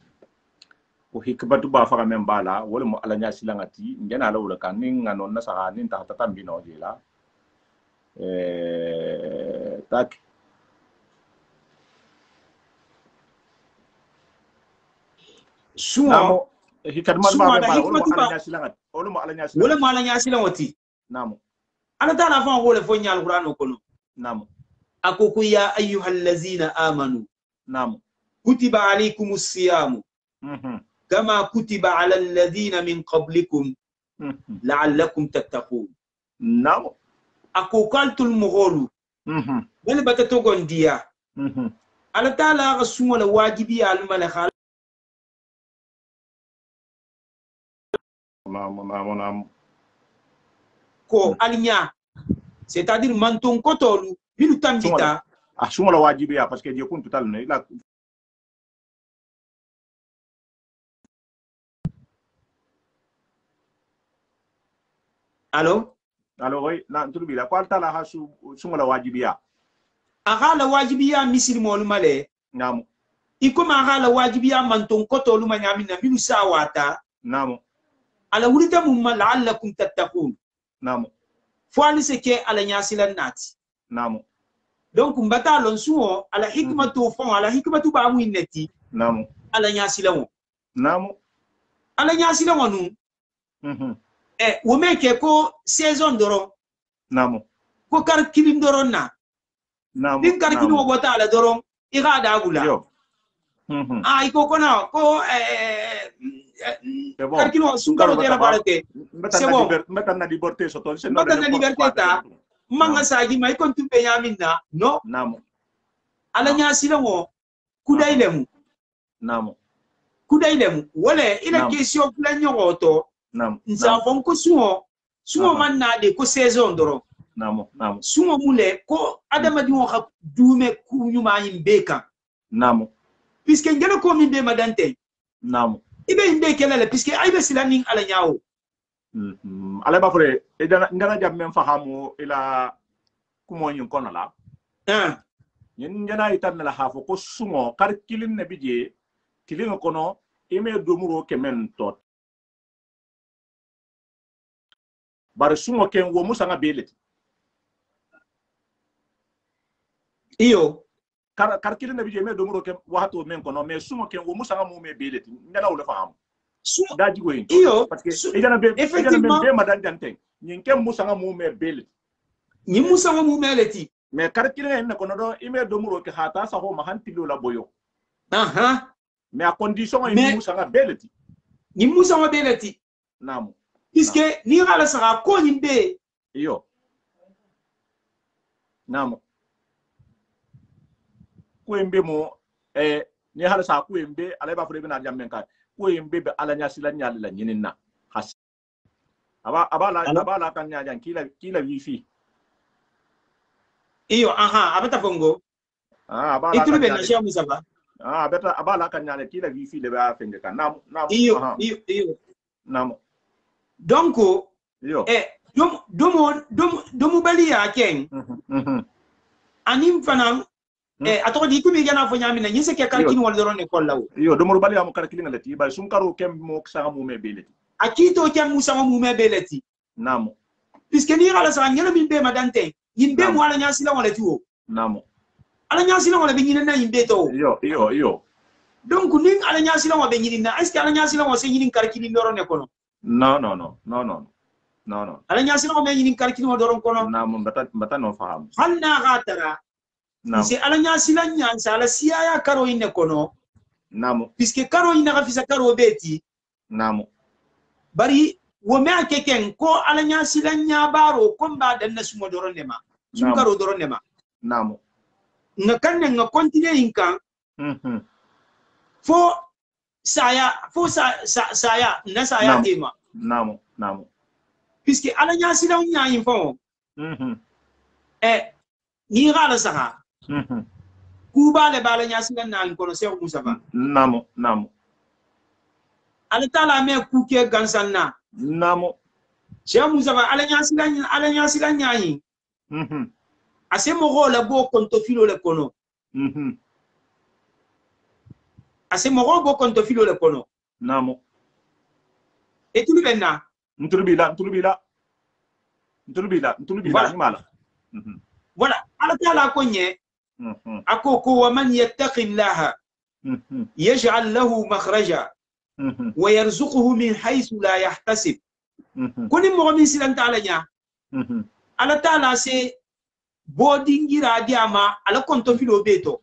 Speaker 1: ko hikbatu ba faga men bala wala mo ala nya silangati ngena la wala kan nin ngano na sa nin ta tambi no jila tak
Speaker 2: sumo
Speaker 1: hikadman ba bala wala mo ala nya silangati wala mo ala nya silangati
Speaker 2: wala mo ala nya silangati
Speaker 1: namu
Speaker 2: ala ta fa wala fo nyal qur'an ko no
Speaker 1: namu
Speaker 2: akuku ya ayyuhallazina amanu
Speaker 1: namu
Speaker 2: kutiba alaykumus siyamu كما كتب على الذين من قبلكم لعلكم تتقون
Speaker 1: نعم
Speaker 2: أكو قالت المغول بل بتتوغن ديا على تعالى رسول الواجبي على الملك ko alinya c'est-à-dire manton kotolu bilu tambita
Speaker 1: asuma la wajibi ya parce que Dieu compte total ne la
Speaker 2: Allo
Speaker 1: oui na ntulubi la kwal tala ha suma la wajibiya
Speaker 2: agala wajibiya misir molu male
Speaker 1: namu
Speaker 2: ikoma agala wajibiya manton koto luma nyamina milu sawata
Speaker 1: namu
Speaker 2: ala wurita mumma la'allakum tattaqun
Speaker 1: namu
Speaker 2: fwali seke ala nyasilan nati
Speaker 1: namu
Speaker 2: donc mbata lon suo ala hikmatu fon ala hikmatu ba mu innati
Speaker 1: namu
Speaker 2: ala nyasilan
Speaker 1: namu
Speaker 2: ala nyasilan wonu womeke ko saison doro
Speaker 1: namu
Speaker 2: ko kar kilim doro na
Speaker 1: namu
Speaker 2: din kar kilim bota ala doro iga da gula
Speaker 1: yo
Speaker 2: iko kona ko kar kilim sungaro tera barate c'est bon
Speaker 1: meta na liberté so tol
Speaker 2: meta na liberté ta manga sagi mai kon tumbe yaminna no
Speaker 1: namu
Speaker 2: ala nya silamo kudailemu
Speaker 1: namu
Speaker 2: kudailemu wala ila question plan nyoto
Speaker 1: Naam.
Speaker 2: Nzavon ko sumo man na de ko saison doro.
Speaker 1: Naam.
Speaker 2: Sumo mule ko adama di won ha dume ku nyuma yimbeka.
Speaker 1: Naam.
Speaker 2: Puisque ngelo ko min be madante.
Speaker 1: Naam.
Speaker 2: Ibe inde kelele puisque aybe silani ala nyaawo.
Speaker 1: Ala ba fure e dana ngana jam men fahamu ila kumo nyin kono la. Yin ngana itan la hafo ko sumo kar kilin ne bije kilin kono ime domuro kemen tot. Bare sumo ken wo musanga beleti
Speaker 2: iyo
Speaker 1: kar kilin nabi me domuro ken wato men kono mais sumo ken wo musanga mu me beleti ngana wala faham daji go yin
Speaker 2: iyo
Speaker 1: parce que ejana be madan jante nyin ken musanga mu me beleti
Speaker 2: nyi musanga mu meleti
Speaker 1: mais kar kilin en kono do ime domuro ke hata sa ho mahantilo la boyo mais a condition en musanga beleti
Speaker 2: nyi musanga beleti
Speaker 1: namu
Speaker 2: puisque ni ala sara ko nyimbe
Speaker 1: iyo namu kuembe mo ni hala sa kuembe ala ba fure bina jammen ka kuembe be ala nya sila nya la nyinina has abala kan nya jan kila wifi
Speaker 2: iyo abata fongo
Speaker 1: abala
Speaker 2: itulu be na sha musaba
Speaker 1: beta abala kan nya kila wifi le ba fenge kan namu
Speaker 2: iyo
Speaker 1: namu
Speaker 2: donc domu bali ya ken anim fanam atoko di kumi gana fo nyamina nyise ke kalkin wal doron ne kollaw
Speaker 1: yo domu bali am kalkin ngati ba sum karo kem mo sa mu me beleti
Speaker 2: akito kem musa mu me beleti
Speaker 1: namu
Speaker 2: puisque ni ala sa ngelo min be madante yimbe mo ala nyasi la wala tiwo
Speaker 1: namu
Speaker 2: ala nyasi la wala be nyina yimbe to
Speaker 1: yo
Speaker 2: donc ning ala nyasi la wala be nyina est ce que ala nyasi la wala se nyinin kalkin doron ne kono
Speaker 1: no
Speaker 2: ala nyasi no me nyinin kalkin wo doron kono
Speaker 1: namu mbata no faham
Speaker 2: hanna gatara si ala nyasi la nyansa ala siaya karo ine kono
Speaker 1: namu
Speaker 2: puisque karo ine ga fisa karo beti
Speaker 1: namu
Speaker 2: bari wo me akeken ko ala nyasi la nyabaro ko mba dan sumo doron nema sum karo doron nema
Speaker 1: namu
Speaker 2: nga kanne nga continue inkan fo saya fo saya na saya tema
Speaker 1: namo
Speaker 2: puisque ala nya sila nya info ni gala sanga kuba le bala nya sila na ko se ko musaba
Speaker 1: namo
Speaker 2: ala tala me ku ke gansanna
Speaker 1: namo
Speaker 2: Cheikh Musaba ala nya sila nya yi ase mo gola bo konto filo le kono ase mo go bo konto filo le kono
Speaker 1: namo
Speaker 2: e tulu benna
Speaker 1: ntulubila ni mala
Speaker 2: voilà ala tala ko nye akoko wa man yattaqillaha yaj'al lahu makhraja wa yarzuquhu min haythu la yahtasib kuni mo min silan tala nya ala tala se bodingira diama ala konto filo beto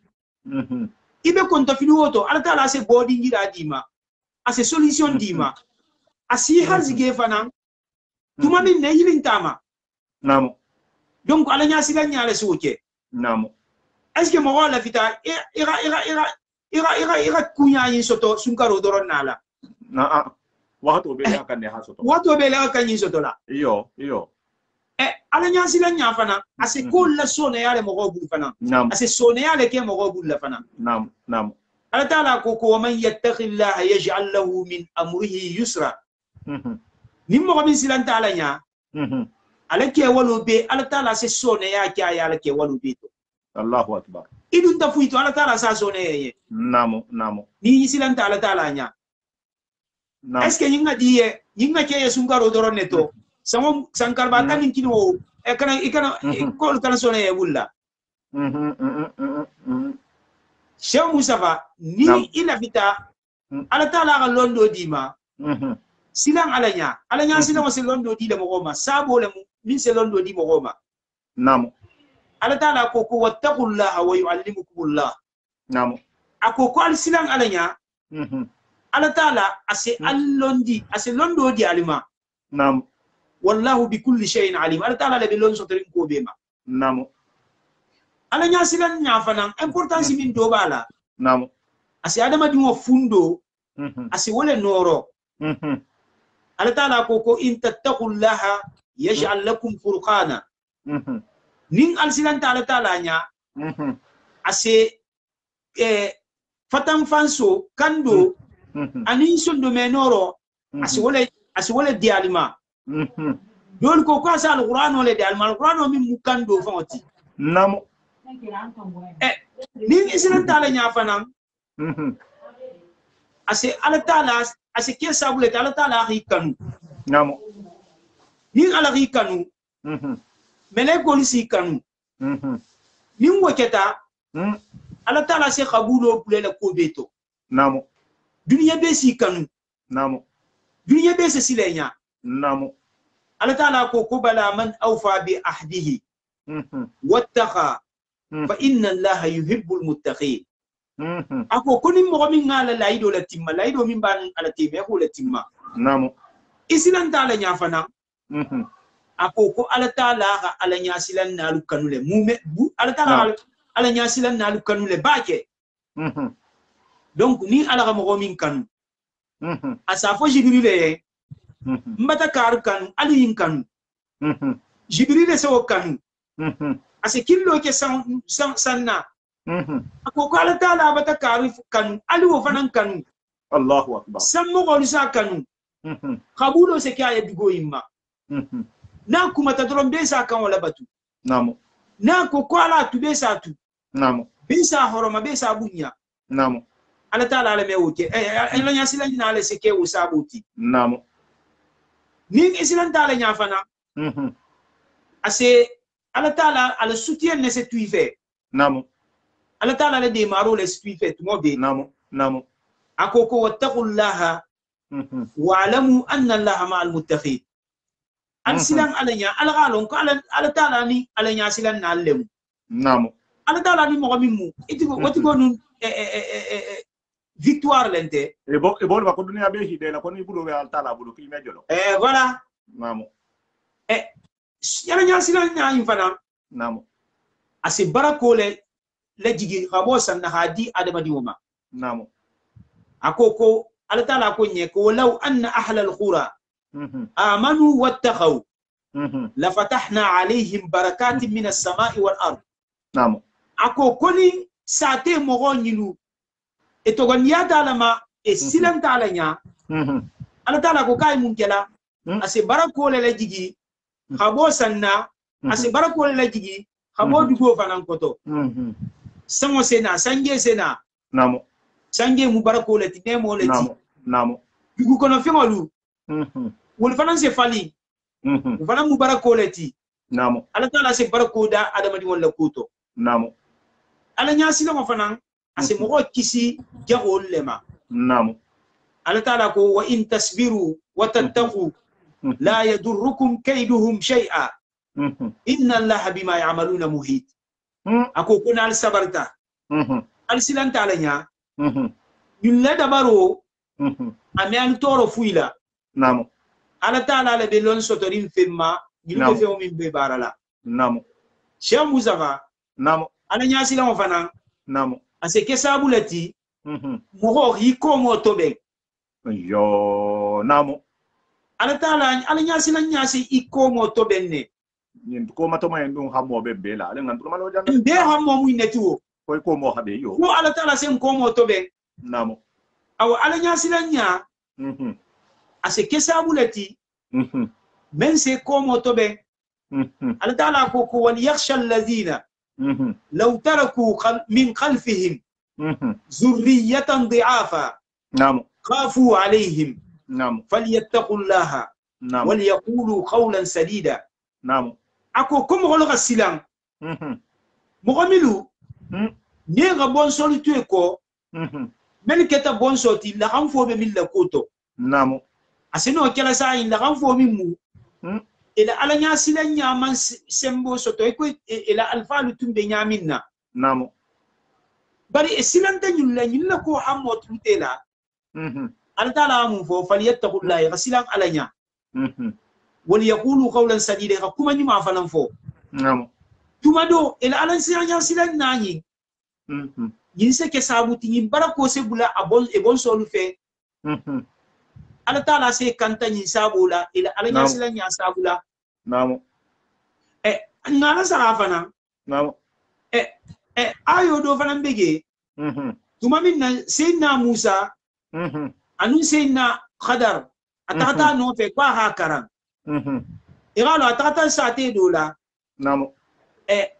Speaker 2: ibe konto filo woto ala tala se bodingira dima ase solution dima asi hazige fana tuma min ne yilin tama
Speaker 1: namo
Speaker 2: donc ala nya silan nya ala soke
Speaker 1: namo
Speaker 2: est ce que mo wala fita ira kunya yin soto sunkaro doron nala
Speaker 1: na wato be ya kan ne ha soto
Speaker 2: wato be la kan yin soto la
Speaker 1: iyo
Speaker 2: ala nya silan nya fana ase ko la sona yale mo go bul fana ase sona yale ke mo go bul la fana
Speaker 1: namo
Speaker 2: ala taala ko man yattaqillaha yaj'al lahu min amrihi yusra nimmo ko min silan taala nya ala ke walu be ala taala se sona ya ke ala ke walu be to
Speaker 1: Allahu akbar
Speaker 2: idun ta fuito ala taala sa sona ye
Speaker 1: namo
Speaker 2: ni silan taala taala nya est ce que yinga ke sunkaro doron neto samo sankarba tanin kino ikana ko kana sona ye bulla Cheikh Mustafa ni ila fita ala taala ga londo dima silang alanya silang se londo di le mogoma sabo le min se londo di mogoma
Speaker 1: namo
Speaker 2: ala taala ko wattaqullaha wa yuallimukumullah
Speaker 1: namo
Speaker 2: ako al silang alanya ala taala ase londo di alima
Speaker 1: namo
Speaker 2: wallahu bi kulli shay'in alim ala taala le belon so terin ko bema
Speaker 1: namo
Speaker 2: ala nya silan nya fanan importance min do bala
Speaker 1: namo
Speaker 2: ase adama di mo fundo ase wole noro ala taala ko in tattaqullaha yaj'al lakum furqana nin al silan taala nya ase fatan fanso kando anin sondo menoro ase wole dialima dol ko asa alquran wala dialima alquran min mukando fawti
Speaker 1: namo
Speaker 2: nin isilan taala nya fanan ase ala taala ase ke sabule ala taala hikanu
Speaker 1: namo
Speaker 2: nin ala hikanu mele golisi kanu nin waketa ala taala se khabulo bulela ko beto
Speaker 1: namo
Speaker 2: duniya be si kanu
Speaker 1: namo
Speaker 2: duniya be se silenya
Speaker 1: namo
Speaker 2: ala taala ko bala man awfa bi ahdihi wattaqa fa inna allaha yuhibbul muttaqin ako koni mo min ngala laido la timma laido min ban ala tibe ko la timma
Speaker 1: namo
Speaker 2: isilan taala nya fana ako ko ala taala ga ala nya silan nalu kanule mume ala taala ala nya silan nalu kanule baake donc ni ala ga mo min kanu asa fo jibril mbata kar kanu ali yin kanu jibril se o kanu ase killo ke sanna ako ko ala taala bata kar kanu ali wo fanan kanu
Speaker 1: Allahu akbar
Speaker 2: sammo ko sa kanu khabulo se kaya dugo imma na kuma ta doron be sa kan wala batu
Speaker 1: namo
Speaker 2: na ko ala tu be sa tu
Speaker 1: namo
Speaker 2: be sa horoma be sa bunya
Speaker 1: namo
Speaker 2: ala taala ala me woke ela nya silan na ala se ke wo sabuti
Speaker 1: namo
Speaker 2: ni isilan taala nya fana ase ala taala ala soutien ne se tuife
Speaker 1: namo
Speaker 2: ala taala le demaro le tuife tu mo be
Speaker 1: namo
Speaker 2: akoko wattaqullaha wa alamu anna allaha ma'al muttaqin al silan ala nya ala galon ko ala taala ni ala nya silan na lemu
Speaker 1: namo
Speaker 2: ala taala ni mo mimu itigo watigo nun victoire lente
Speaker 1: e bo ba ko dunia be hide la ko ni bulo ala taala bulo ki mejolo
Speaker 2: voilà
Speaker 1: namo
Speaker 2: yala nya silan nya infana
Speaker 1: namo
Speaker 2: ase barakole la jigi khabo sanna hadi adama diwoma
Speaker 1: namo
Speaker 2: akoko ala tala ko nye ko law anna ahla al-qura amanu wattaqaw la fatahna alayhim barakatin min as-sama'i wal ard
Speaker 1: namo
Speaker 2: ako koni sate mogo nyilu etogon yata lama e silan tala nya ala tala ko kay mun kela ase barakole la jigi khabo sanna ase barakole la jigi khabo dugo fanan koto sango sena sange sena
Speaker 1: namo
Speaker 2: sange mu barakole ti nemo le ti
Speaker 1: namo
Speaker 2: dugo kono fengolu wol fanan se fali fanan mu barakole ti
Speaker 1: namo
Speaker 2: ala tala se barakoda adamadi wala kuto
Speaker 1: namo
Speaker 2: ala nya sila fanan ase mogo kisi jagol lema
Speaker 1: namo
Speaker 2: ala tala ko wa in tasbiru wa tattaqu la yadurrukum kayduhum shay'a inna allaha bima ya'maluna muhit ako kuna al sabarta al silanta ala nya yulla dabaro ame al toro fuila
Speaker 1: namo
Speaker 2: ala tala le belon sotorin femma gilu fe o min be barala
Speaker 1: namo
Speaker 2: cheikh muzafa
Speaker 1: namo
Speaker 2: ala nya sila fanan
Speaker 1: namo
Speaker 2: ase kesabulati mogo hiko mo tobe
Speaker 1: yo namo
Speaker 2: ala tala ala nyasi la nyasi iko mo tobenne
Speaker 1: nin ko mato may ndung hamo be bela ala ngan malo jang
Speaker 2: be hamo mu netuo
Speaker 1: koy ko mo habe yo
Speaker 2: ko ala tala sem ko mo tobe
Speaker 1: namo
Speaker 2: aw ala nyasi la nya ase kesabulati men se ko mo tobe ala tala ko ko wal yakhsha alladhina law taraku min khalfihim zurriyatan dhi'afa
Speaker 1: namo
Speaker 2: خافوا عليهم
Speaker 1: نعم
Speaker 2: فليتقوا الله
Speaker 1: نعم
Speaker 2: وليقولوا قولا سديدا
Speaker 1: نعم
Speaker 2: ako comme holo gasilang mogomilu ne ga bon solutu ko men keta bon soti la xam fo be milla koto
Speaker 1: namo
Speaker 2: asino kala sa in la xam fo mi mu ila ala nya silan nya man sembo soto ko ila alfalu tumbe nya minna
Speaker 1: namo
Speaker 2: bari silanta nyulla ko hammo tutela ala tala mu fo falyattaqullahi gasilan alanya wal yaqulu qawlan sadida kuma ni ma falan fo
Speaker 1: namo
Speaker 2: tumado ila alan silan silan nani yin se ke sabuti yin barako se bula abon e bon solu fe ala tala se kanta yin sabula ila alanya silan ya sabula
Speaker 1: namo
Speaker 2: ngala sarafana
Speaker 1: namo
Speaker 2: ayo do fanan bege tumamin na sayyidina Musa anu sayna khadar atata no fe kwa hakaran igalo atata sate dola
Speaker 1: namo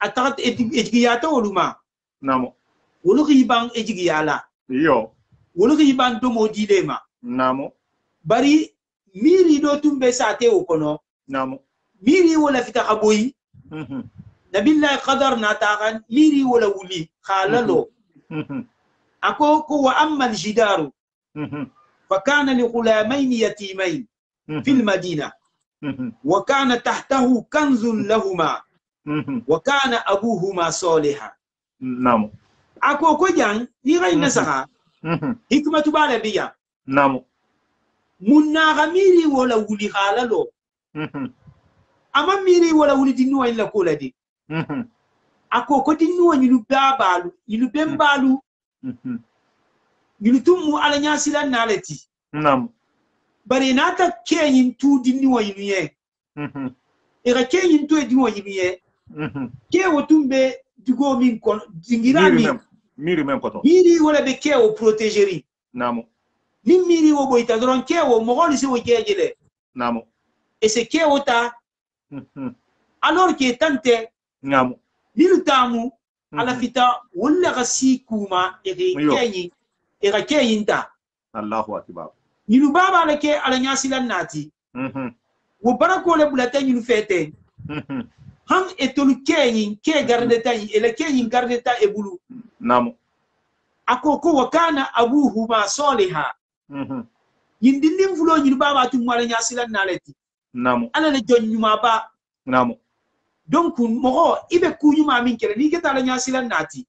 Speaker 2: atata ejigiyata oluma
Speaker 1: namo
Speaker 2: woluki bang ejigiyala
Speaker 1: yo
Speaker 2: woluki bang do modilema
Speaker 1: namo
Speaker 2: bari miri do tumbe sate okono
Speaker 1: namo
Speaker 2: miri wala fita kaboyi nabillahi qadar na tagan miri wala wuli khalalo ako ko wa amma aljidaru فكان لغلامين يتيمين في المدينة وكان تحته كنز لهما وكان أبوهما صالحا
Speaker 1: نعم
Speaker 2: أكو كجان نيغي نسخا حكمة بالبيا
Speaker 1: نعم
Speaker 2: منا غميري ولا ولي خاللو أما ميري ولا ولي دينو إلا كولا دي أكو كدينو يلو بمبالو yulutumu ala nyasila naleti
Speaker 1: nam
Speaker 2: bari nata kenyin tu dinni wa yinuye ira kenyin tu edini wa yinuye ke wotumbe digo min kon dingirami
Speaker 1: miri mem koto
Speaker 2: miri wala be ke o protégeri
Speaker 1: nam
Speaker 2: ni miri wo boita doron ke wo mogoli se wo kejele
Speaker 1: nam
Speaker 2: et c'est ke wota alors que tante
Speaker 1: nam
Speaker 2: nilutamu ala fita wala gasi kuma iri kenyin ira keyinta
Speaker 1: Allahu akbar
Speaker 2: nilu baba le ke ala nyasilan nati wo barako le bulata nilu fete han etolu keyin ke garde tay ele keyin garde ta e bulu
Speaker 1: namo
Speaker 2: akoko wakana abuhuma soliha yindindim fulo nilu baba tu mala nyasilan naleti
Speaker 1: namo
Speaker 2: ala le jonyuma ba
Speaker 1: namo
Speaker 2: donc mogo ibe kunyuma min kele ni keta ala nyasilan nati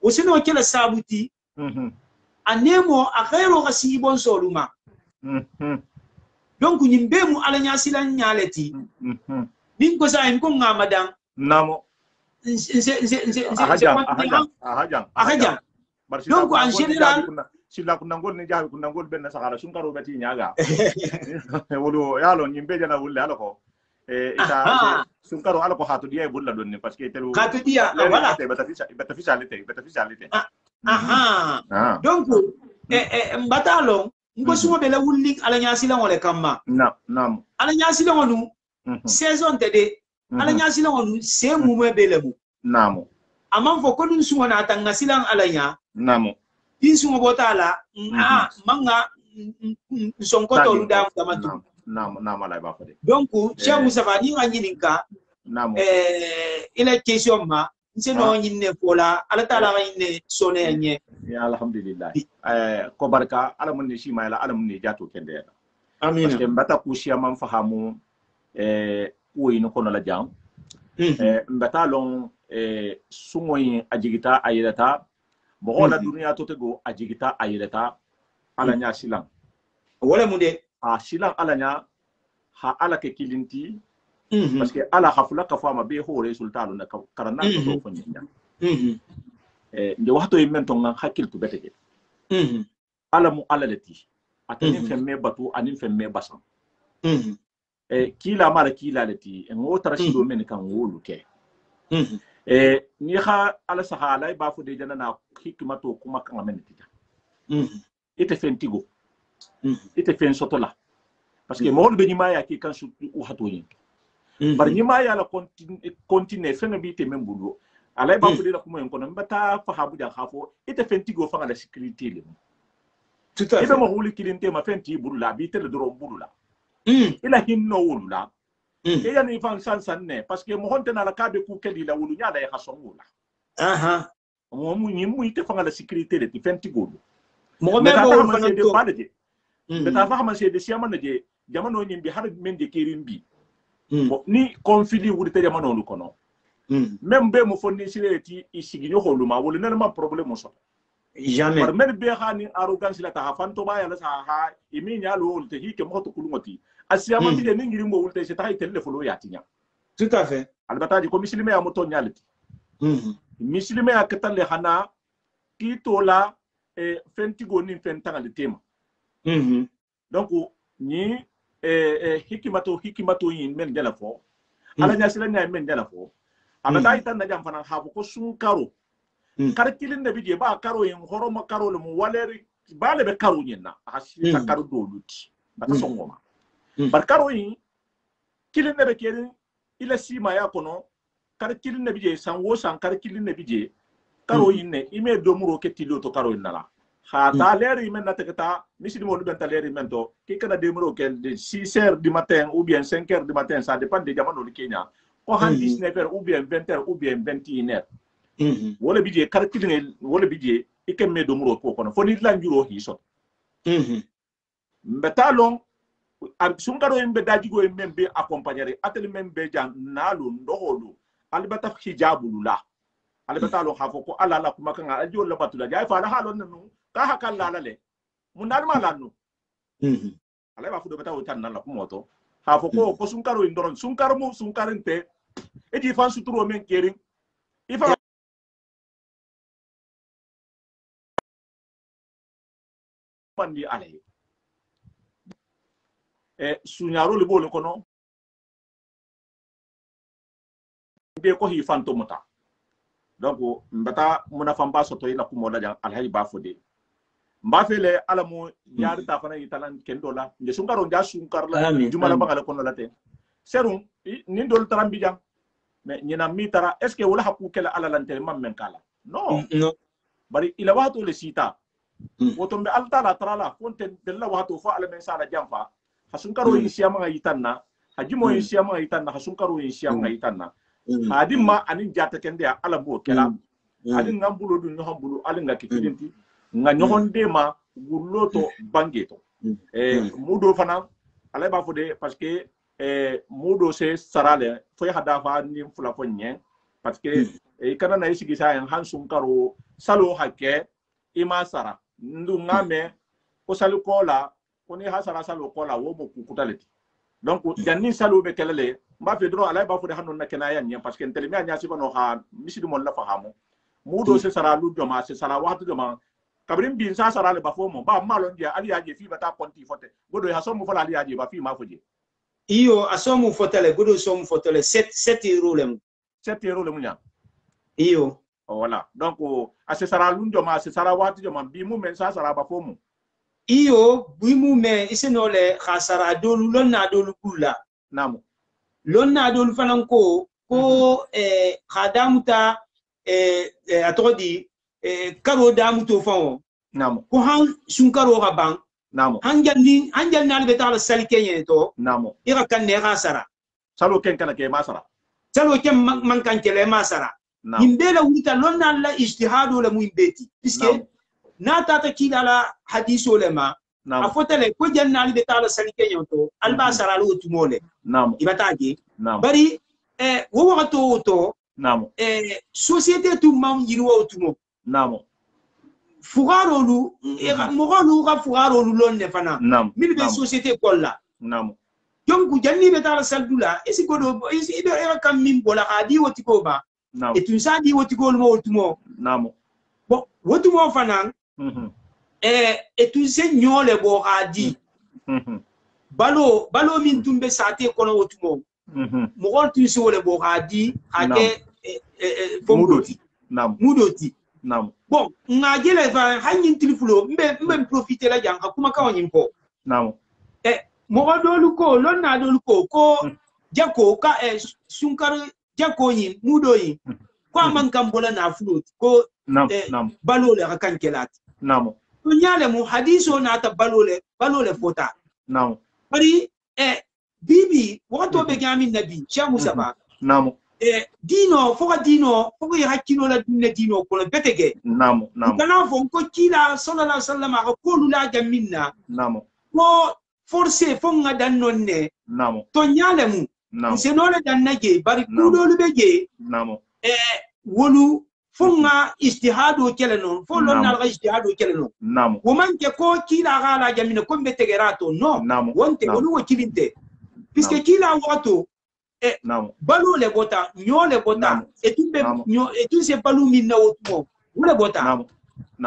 Speaker 2: o sino kele sabuti anemo akhairo gasi bon soluma donc nyimbe mu ala nyasila nyaleti nin ko sa en ko ngamadan
Speaker 1: namo
Speaker 2: ahajan donc en général
Speaker 1: sila kunangol ni jawi kunangol ben na sakara sunkaro beti nyaga wolo yalo nyimbe jana wulle alako ita sunkaro alako hatu dia bulla donni parce que telu
Speaker 2: hatu dia voilà
Speaker 1: beta fisalité
Speaker 2: donc mbatalo ngo sumo bela wulli ala nyasila ngole kamma
Speaker 1: nam
Speaker 2: ala nyasila ngonu saison de ala nyasila ngonu se mume belemu
Speaker 1: namo
Speaker 2: amam fo ko dun sumo na tanga silang ala nya
Speaker 1: namo
Speaker 2: din sumo botala manga sonko to ludam tamatu
Speaker 1: namo la ba fode
Speaker 2: donc cheikh Moussa ni ngani ninka
Speaker 1: namo
Speaker 2: ila question ma sino nyinne fola ala tala nyinne sone nye
Speaker 1: ya alhamdulillah ko barka ala mun shi ma ala mun ne jato kende
Speaker 2: amin
Speaker 1: parce que mbata ku shi man fahamu woyi no kono la jam mbata long sumoyi ajigita ayirata mo la dunya to tego ajigita ayirata ala nya silang
Speaker 2: wala munde
Speaker 1: silang ala nya ha ala ke kilinti parce que ala hafula ka fama be hore sultanu na karana to fo nya nde waxto yimen to ngan hakiltu betege ala mu ala lati atani femme batu anin femme basan kila mara kila lati ngo tarashido men kan wolu ke ni ha ala sahala ba fu de jana na hikmato kuma kan men tita ite fentigo ite fen sotola parce que mo be ni maya ki kan su waxto yin bar ni maya la continue fenga bi te men bulo ala ba fu de la kuma en kono mbata fa habu ja khafo ite fentigo fa la sécurité le
Speaker 2: tout à fait
Speaker 1: ibe mo huli kilinte ma fenti burula bi te le doro burula ila hinno wulula e yani fan sanne parce que mo honte na la kabe ku kedi la wulu nyala ya hasongula mo mu nyimu ite fa la sécurité de fenti godo
Speaker 2: mo me bo
Speaker 1: fa de palaje beta fa ma se de siama je jamano nyimbi har men de kirimbi ni conflit wuri te jamano lu kono même be mo fonni sireti isigi nyo holuma wulu na ma problème so
Speaker 2: jamais
Speaker 1: par men be hani arrogance la ta fanto ba ya la sa ha imi nya lo te hike mo to kulungoti asiama bi de ngiri mo wulte se ta itelle folo ya tinya
Speaker 2: tout à fait
Speaker 1: albata di ko muslime ya mo to nyalti muslime ya katalle hana ki to la fentigo ni fentanga le tema donc ni hikimato yin men dela fo ala nya sila nya men dela fo abata itan na jam fana ha ko sun karo kar kilin da bije ba karo yin horoma karo le mu waleri ba le be karo yin na hasi ta karo do luti ba ta songoma bar karo yin kilin da be kerin ila sima ya kono kar kilin da bije san wo san kar kilin da bije karo yin ne ime do muro ke tilo to karo yin na ha ta leri men na tekata misi mo ben ta leri men to ki kana de muro ke 6h du matin ou bien 5h du matin ça dépend de jamano du Kenya ko han 19h ou bien 20h ou bien 21h wala bije kar kilin wala bije ikemme do muro ko kono foni la njuro hi so mbetalon sunkaro yimbe dajigo yimbe accompagner atel membe jan nalu ndoholu albata hijabulu la albata lo hafo ko ala la kuma kan ajo la batula jay fa la halon nanu ka hakal la la le munal ma lanu ala ba fu do bata o tan la kuma to hafo ko sunkaro indoron sunkaro mu sunkarinte e di fan suturo men kerin ifa pandi ale sunyaro le bolo kono be ko hi fanto mota donc mbata muna famba soto ila kumo la alhaji ba fode mba fele ala mo yaari ta fana italan kendo la nge sunkaro nja sunkar la jumala bangala kono la te serum ni dol tarambi jang mais nyina mi tara est ce que wala hakku kala ala lan tel mam men kala non bari ila wato le sita woto be alta la trala fonte della wato fa ala men sala jamfa hasunkaro yin siyama yitanna hajimo yin siyama yitanna hasunkaro yin siyama yitanna hadimma anin jata kende ala bo kala adin ngambulo dun no hambulu alin ga kidinti nga nyohonde ma gulloto bangeto mudo fana ala ba fode parce que mudo se sarale foy hada fa ni fula fonye parce que kana na isigi sa en hasunkaro salo hakke ima sara ndu ngame ko salu kola koni hasara salo kola wo mo kukutaleti donc janni salo be kelele mba fe dro ala ba fu de hanon na kenaya nya parce que ntelemi anya sibo no ha misidu mon la fahamu mudo se sara lu doma se sara wahtu doma kabrin bin sa sara le bafo mo ba malon dia ali aje fi bata konti fote godo ha so mo fola ali aje ba fi ma foje
Speaker 2: iyo asomu fotele godo somu fotele 7 euro le
Speaker 1: 7 euro le munya
Speaker 2: iyo
Speaker 1: voilà donc ase sara lundo ma ase sara wati jo ma bi mu men sa sara bafo mo
Speaker 2: iyo bi mu me isenole khasara dolu lonna dolu kula
Speaker 1: namu
Speaker 2: lonna dolu fanan ko khadamuta atodi karo damuto fawo
Speaker 1: namu
Speaker 2: ko han sunkaro ga bang
Speaker 1: namu
Speaker 2: hanjal nal betala sali kenye to
Speaker 1: namu
Speaker 2: ira kan ne khasara
Speaker 1: salo ken kana ke masara
Speaker 2: salo ken man kan kele masara imbela wita lonna la ijtihadu la muimbeti puisque na tata kidala hadiso le ma afotele ko jannali betala sali kenye to albasara lo tumole
Speaker 1: namu
Speaker 2: ibataji bari wo wakato to
Speaker 1: namu
Speaker 2: société tu mam yirwo tumo
Speaker 1: namu
Speaker 2: fugarolu mogolu ga fugarolu lonne fana min be société kolla
Speaker 1: namu
Speaker 2: donc janni be tala saldula esi godo esi be era kam min bola hadi woti ko ba et tu sa di woti ko mo tumo
Speaker 1: namu
Speaker 2: bon wotumo fana et tu se nyole bo hadi balo min tumbe sate kono wotumo mogol tu se wole bo hadi hake
Speaker 1: mudoti
Speaker 2: mudoti
Speaker 1: namu
Speaker 2: bon ngajele fa hanyin trifulo mbe profiter la jang akuma ka wonyin ko
Speaker 1: namu
Speaker 2: mogodolu ko lonna dolu ko jako ka sunkar jako yin mudo yin ko man kam bola na fulo ko balole kan kelat
Speaker 1: namu
Speaker 2: to nyale mu hadiso na ta balole fota
Speaker 1: namu
Speaker 2: bari bibi wato be gamin nabi sha musaba
Speaker 1: namu
Speaker 2: dino foka ya hakino la dunne dino ko betege
Speaker 1: namu
Speaker 2: kana fo ko kila sallallahu alaihi wasallam ko lula jaminna
Speaker 1: namu
Speaker 2: ko forcé fo nga dan nonne
Speaker 1: namu
Speaker 2: to nyale mu se no le dan nage bari kudo lu bege
Speaker 1: namu
Speaker 2: wolu fo nga ijtihadu kele non fo lon na ijtihadu kele non
Speaker 1: namu
Speaker 2: wo man ke ko kila gala jaminna ko betege rato no wonte wolu wo kilinte puisque kila wato balu le bota nyole bota etumbe etunse balu minna wotmo wole bota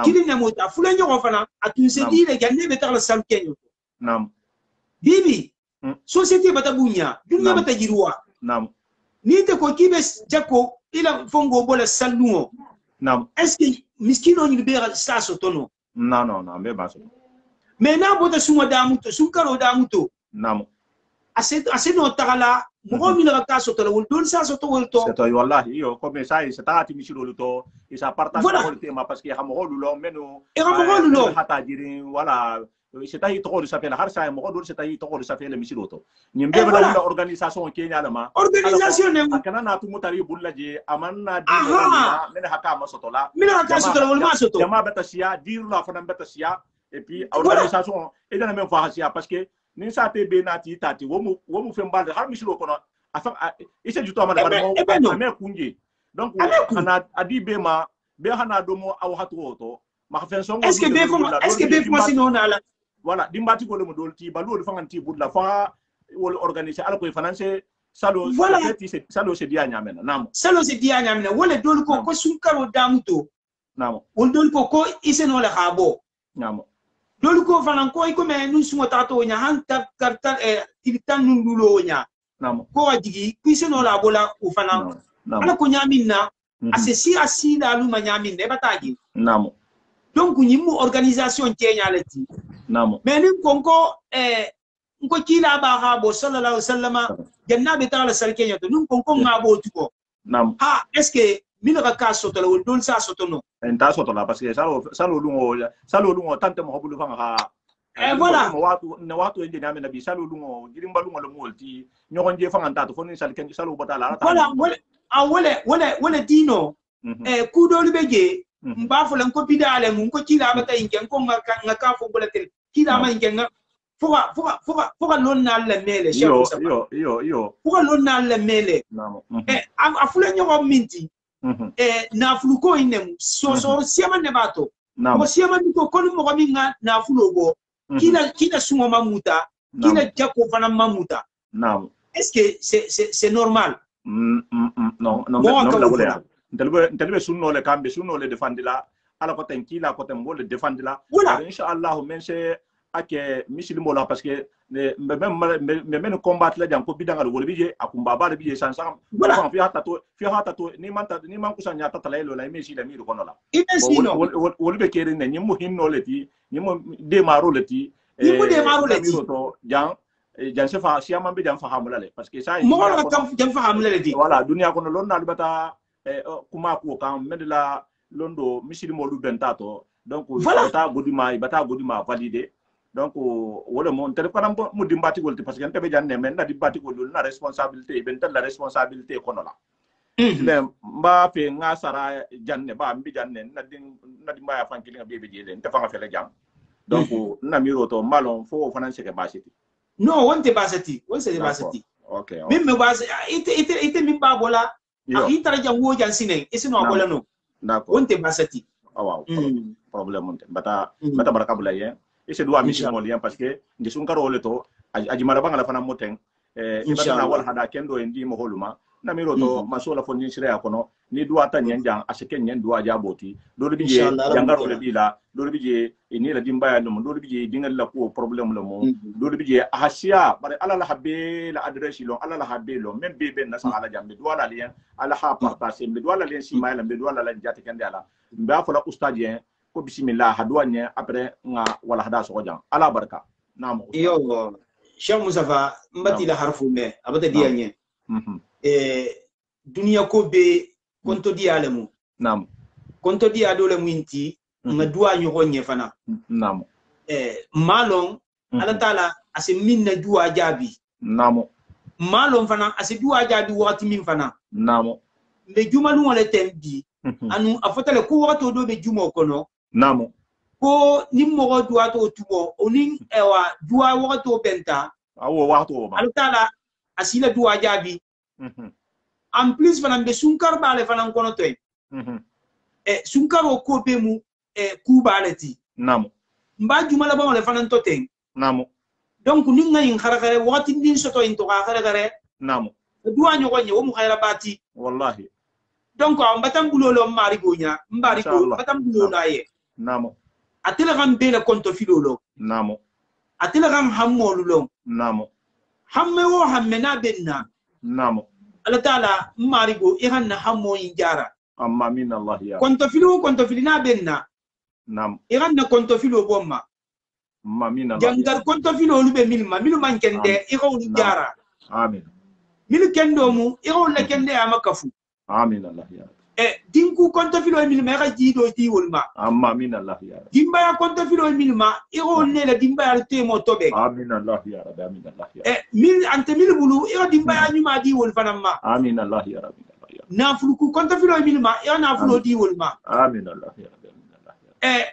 Speaker 2: kili ne mota fula nyogo fana atunse dile ganne betala sal kenyo bibi société bata bunya dunya bata jirwa ni te ko kibe jako ila fongo bola saluo est-ce que miskino ni be sa sotono
Speaker 1: non be baso
Speaker 2: mais na bota sunwa damuto sunkaro damuto ase no tagala mo mi la kaso to wol don sa so to wol to
Speaker 1: to wallahi yo comme ça c'est tati mi chilo to et ça partage le tema parce que hamo lo meno
Speaker 2: e hamo lo
Speaker 1: hata jiri wala c'est tayi to ça fait la harsa mo do c'est tayi to ça fait le mi chilo to nyimbe ba la organisation Kenya ma
Speaker 2: organisation ne
Speaker 1: kana na tu mutari bullaje amanna di mena haka ma soto la
Speaker 2: mina haka soto wol ma soto
Speaker 1: jama beta sia dir la fana beta sia et puis organisation et dans même fois sia parce que ni sa te be na ti tati wo mu fe mbal har misilo kono afa ise juto amana ba me kunje donc ana adi be ma be hana do mo aw hatu woto ma fen songo
Speaker 2: est-ce que be fo sino na la
Speaker 1: voilà dimbati ko le mo dolti ba lo fanganti budla fa wol organiser ala ko finance salo c'est salo c'est dia nyamena nam
Speaker 2: salo c'est dia nyamena wala dol ko sunkaro damuto
Speaker 1: nam
Speaker 2: wol dol ko ise no la khabo
Speaker 1: nam
Speaker 2: dolu ko fanan ko iko me nun sumo tato nya han karta tibitan nun dulo nya ko ajigi kuise no la bola u fanan ala ko nyaminna asesi asila lu ma nyamin ne bataji donc nyimu organisation Kenya lati mais nin konko nko kila ba ha bo sallallahu alaihi wasallama jannabi ta'ala sal Kenya to nun konko ngabo tuko ha est-ce que min ka kaso to wol dol sa soto no
Speaker 1: enta soto la parce que salo lungo tante mo hobulu fanga ha
Speaker 2: voilà
Speaker 1: mo watu ende na nabi salo lungo girimba lungo le molti nyogon je fanga tato foni sal ken salo botala voilà wala dino ku dol beje mba fo len ko bidale mun ko kila bata ingen ko nga ka fo bolatel kila ma ingen nga foka lonna le mele yo
Speaker 2: foka lonna le mele afula nyogo minti na fuluko inem so siama ne bato ko siama nito kono mo minga na fulogo kila sumo mamuta kila jako fana mamuta est-ce que c'est normal
Speaker 1: non la volea ntelbe sunno le kambe sunno le defandila ala ko tan kila ko tan wol défendre la
Speaker 2: Voilà.
Speaker 1: inshallah men se ake muslimo la parce que men combattre la jam ko bidangal wol bije akumba ba bije san san
Speaker 2: Voilà.
Speaker 1: fi hata to ni man kusanya tatala lo la mesi la mi ko no la
Speaker 2: Imensino.
Speaker 1: wol be kere ne nyimu hinno leti nyimu de maro leti
Speaker 2: Nyimu de maro leti
Speaker 1: to jan jan se fa si amambe jan fa hamula le parce que ça
Speaker 2: mo la kam jam fa hamula leti
Speaker 1: voilà dunia ko non na bata kuma ko kan medela londo muslimo lu bentato donc bata godima valider donc wala mon téléphone mo dimbati golti parce que ntabe janne men na dimbati golul na responsabilité ben la responsabilité kono la le mba fe nga sara janne ba mbi janne na dimba ya fankili nga bebe jele nta fanga fele jam donc na miro to malon fo finance ke basiti
Speaker 2: no wonte basati wonse basati
Speaker 1: okay
Speaker 2: même me base ite min ba bola itara jam wo jan sinen isino bola no
Speaker 1: d'accord
Speaker 2: wonte basati
Speaker 1: waaw problème monte bata barakabula yen et c'est doit mission lien parce que nde sun karo leto aji maraba ngala fana moten ibana wal hada kendo endi mo holuma na miro to masola fonni sire akono ni duwa tan nyanjang asike nyen duwa jaboti do bi je jangaro le bila do bi je ni la dimba ya dum do bi je dingal la ko problème le mo do bi je hasia bare ala la habbe la adresse lo ala la habbe lo même bebe na sa ala jambe duwa la lien ala ha partager me duwa la lien si maila me duwa la jati kende ala mba fola ustadien ko bismillah hadwanye après nga wala hada so jang ala barka namo
Speaker 2: yo Cheikh Mustafa mbati la harfu me abata dianye dunia ko be konto di alamu
Speaker 1: nam
Speaker 2: konto di adole mwinti nga duwa nyogonye fana
Speaker 1: nam
Speaker 2: malon ala taala ase minna duwa jabi
Speaker 1: namo
Speaker 2: malon fana ase duwa jabi wakati min fana
Speaker 1: namo
Speaker 2: me juma nu wala tembi anu afotale ko wato do be juma kono
Speaker 1: namo
Speaker 2: ko ni mogo duwa to tubo oni ewa duwa wato benta
Speaker 1: awo wato ba
Speaker 2: ala taala asila duwa jabi en plus fana be sunkar bale fana kono toy sunkar o ko be mu ku baleti
Speaker 1: namo
Speaker 2: mba jumala ba wala fana to ten
Speaker 1: namo
Speaker 2: donc ni ngay xaragare wati din soto into xaragare
Speaker 1: namo
Speaker 2: duwa nyogo nye wo mu khayra bati
Speaker 1: wallahi
Speaker 2: donc am batam bulolo mari gonya mbari ko batam bulolo aye
Speaker 1: namo
Speaker 2: atela gam be la konto filolo
Speaker 1: namo
Speaker 2: atela gam hammolu lo
Speaker 1: namo
Speaker 2: hamme wo hamme na benna
Speaker 1: namo
Speaker 2: ala taala mari go ihanna hammo injara
Speaker 1: amma min allah ya
Speaker 2: konto filina benna
Speaker 1: nam
Speaker 2: ihanna konto filo bomma
Speaker 1: amma min allah
Speaker 2: jangar konto filo lube milma milu mankende ihawlu jara
Speaker 1: amin
Speaker 2: milu kendo mu ihawlu kende amakafu
Speaker 1: amin allah ya
Speaker 2: dinku konto filo milma ga jido ti wolma
Speaker 1: amma min allah ya
Speaker 2: dimba ya konto filo milma ihawlu ne la dimba ya temo tobe
Speaker 1: amin allah ya rabbi amin allah ya
Speaker 2: mil ante mil bulu iho dimba ya nyuma di wol fanamma
Speaker 1: amin allah ya rabbi
Speaker 2: na fuluku konto filo milma iho na fulo di wolma
Speaker 1: amin allah ya rabbi amin allah ya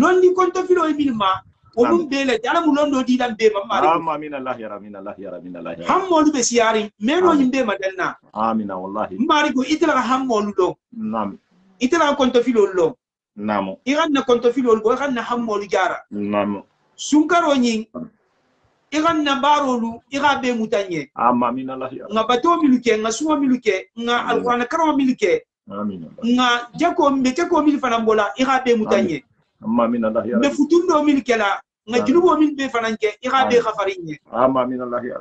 Speaker 2: londi konto filo milma olum bele ala mu londo di dan be mamari
Speaker 1: amin allah ya rabbi allah ya rabbi allah ya
Speaker 2: hammolu be siari meno nyimbe madanna
Speaker 1: amin wallahi
Speaker 2: mari go itala hammolu lo
Speaker 1: nam
Speaker 2: itala konto filo lo
Speaker 1: namo
Speaker 2: iganna konto filo go iganna hammolu jara
Speaker 1: namo
Speaker 2: sunkaro nyin iganna barolu igabe mutanye
Speaker 1: amma min allah ya
Speaker 2: nga bato miluke nga suwa miluke nga alquran karawa miluke
Speaker 1: amin
Speaker 2: nga jako mil fanambola igabe mutanye
Speaker 1: amma min allah ya
Speaker 2: be futundo miluke la nga junubo min be fananke igabe khafarinye
Speaker 1: amma min allah ya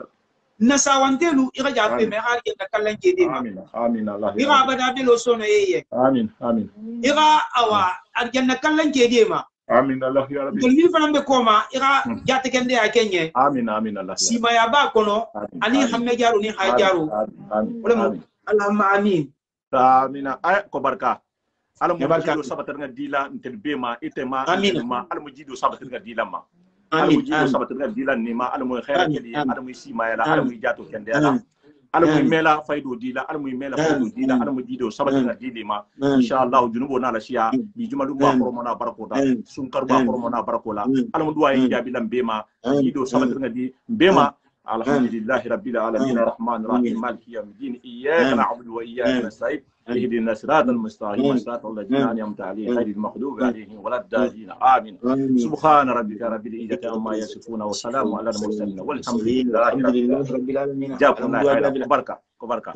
Speaker 2: na sawantelu iga jabe me har ke takallanke de ma
Speaker 1: amin amin allah ya
Speaker 2: iga bada be lo sono yeye
Speaker 1: amin amin
Speaker 2: iga awa arjanna kallanke de ma
Speaker 1: amin allah ya rabbi
Speaker 2: gelmi fanambe koma iga jate kende ya kenye
Speaker 1: amin amin allah ya
Speaker 2: sima ya ba kono ani hamme jaru ni hajaru
Speaker 1: amin
Speaker 2: allahumma amin
Speaker 1: amina ay ko barka ala mu jido sabatar nga dila ntel bema itema ma ala mu jido sabatar nga dila ma ala mu jido sabatar nga dila ni ma ala mu khairat kedi ala mu sima yala ala mu jato kende ala ala mu mela faydo dila ala mu mela faydo dila ala mu jido sabatar nga dili ma inshallah junubo na la shiya bi jumadu ba ko mona barako da sunkar ba ko mona barako la ala mu duwa yi jabi lam bema jido sabatar nga di bema alhamdulillahi rabbil alamin arrahmanir rahim maliki yawmiddin iyyaka na'budu wa iyyaka nasta'in اهدنا الصراط المستقيم صراط الذين انعمت عليهم غير المغضوب عليهم ولا الضالين امين سبحان ربك رب العزه عما يصفون وسلام على المرسلين والحمد لله رب العالمين جزاكم الله خيرا وبركه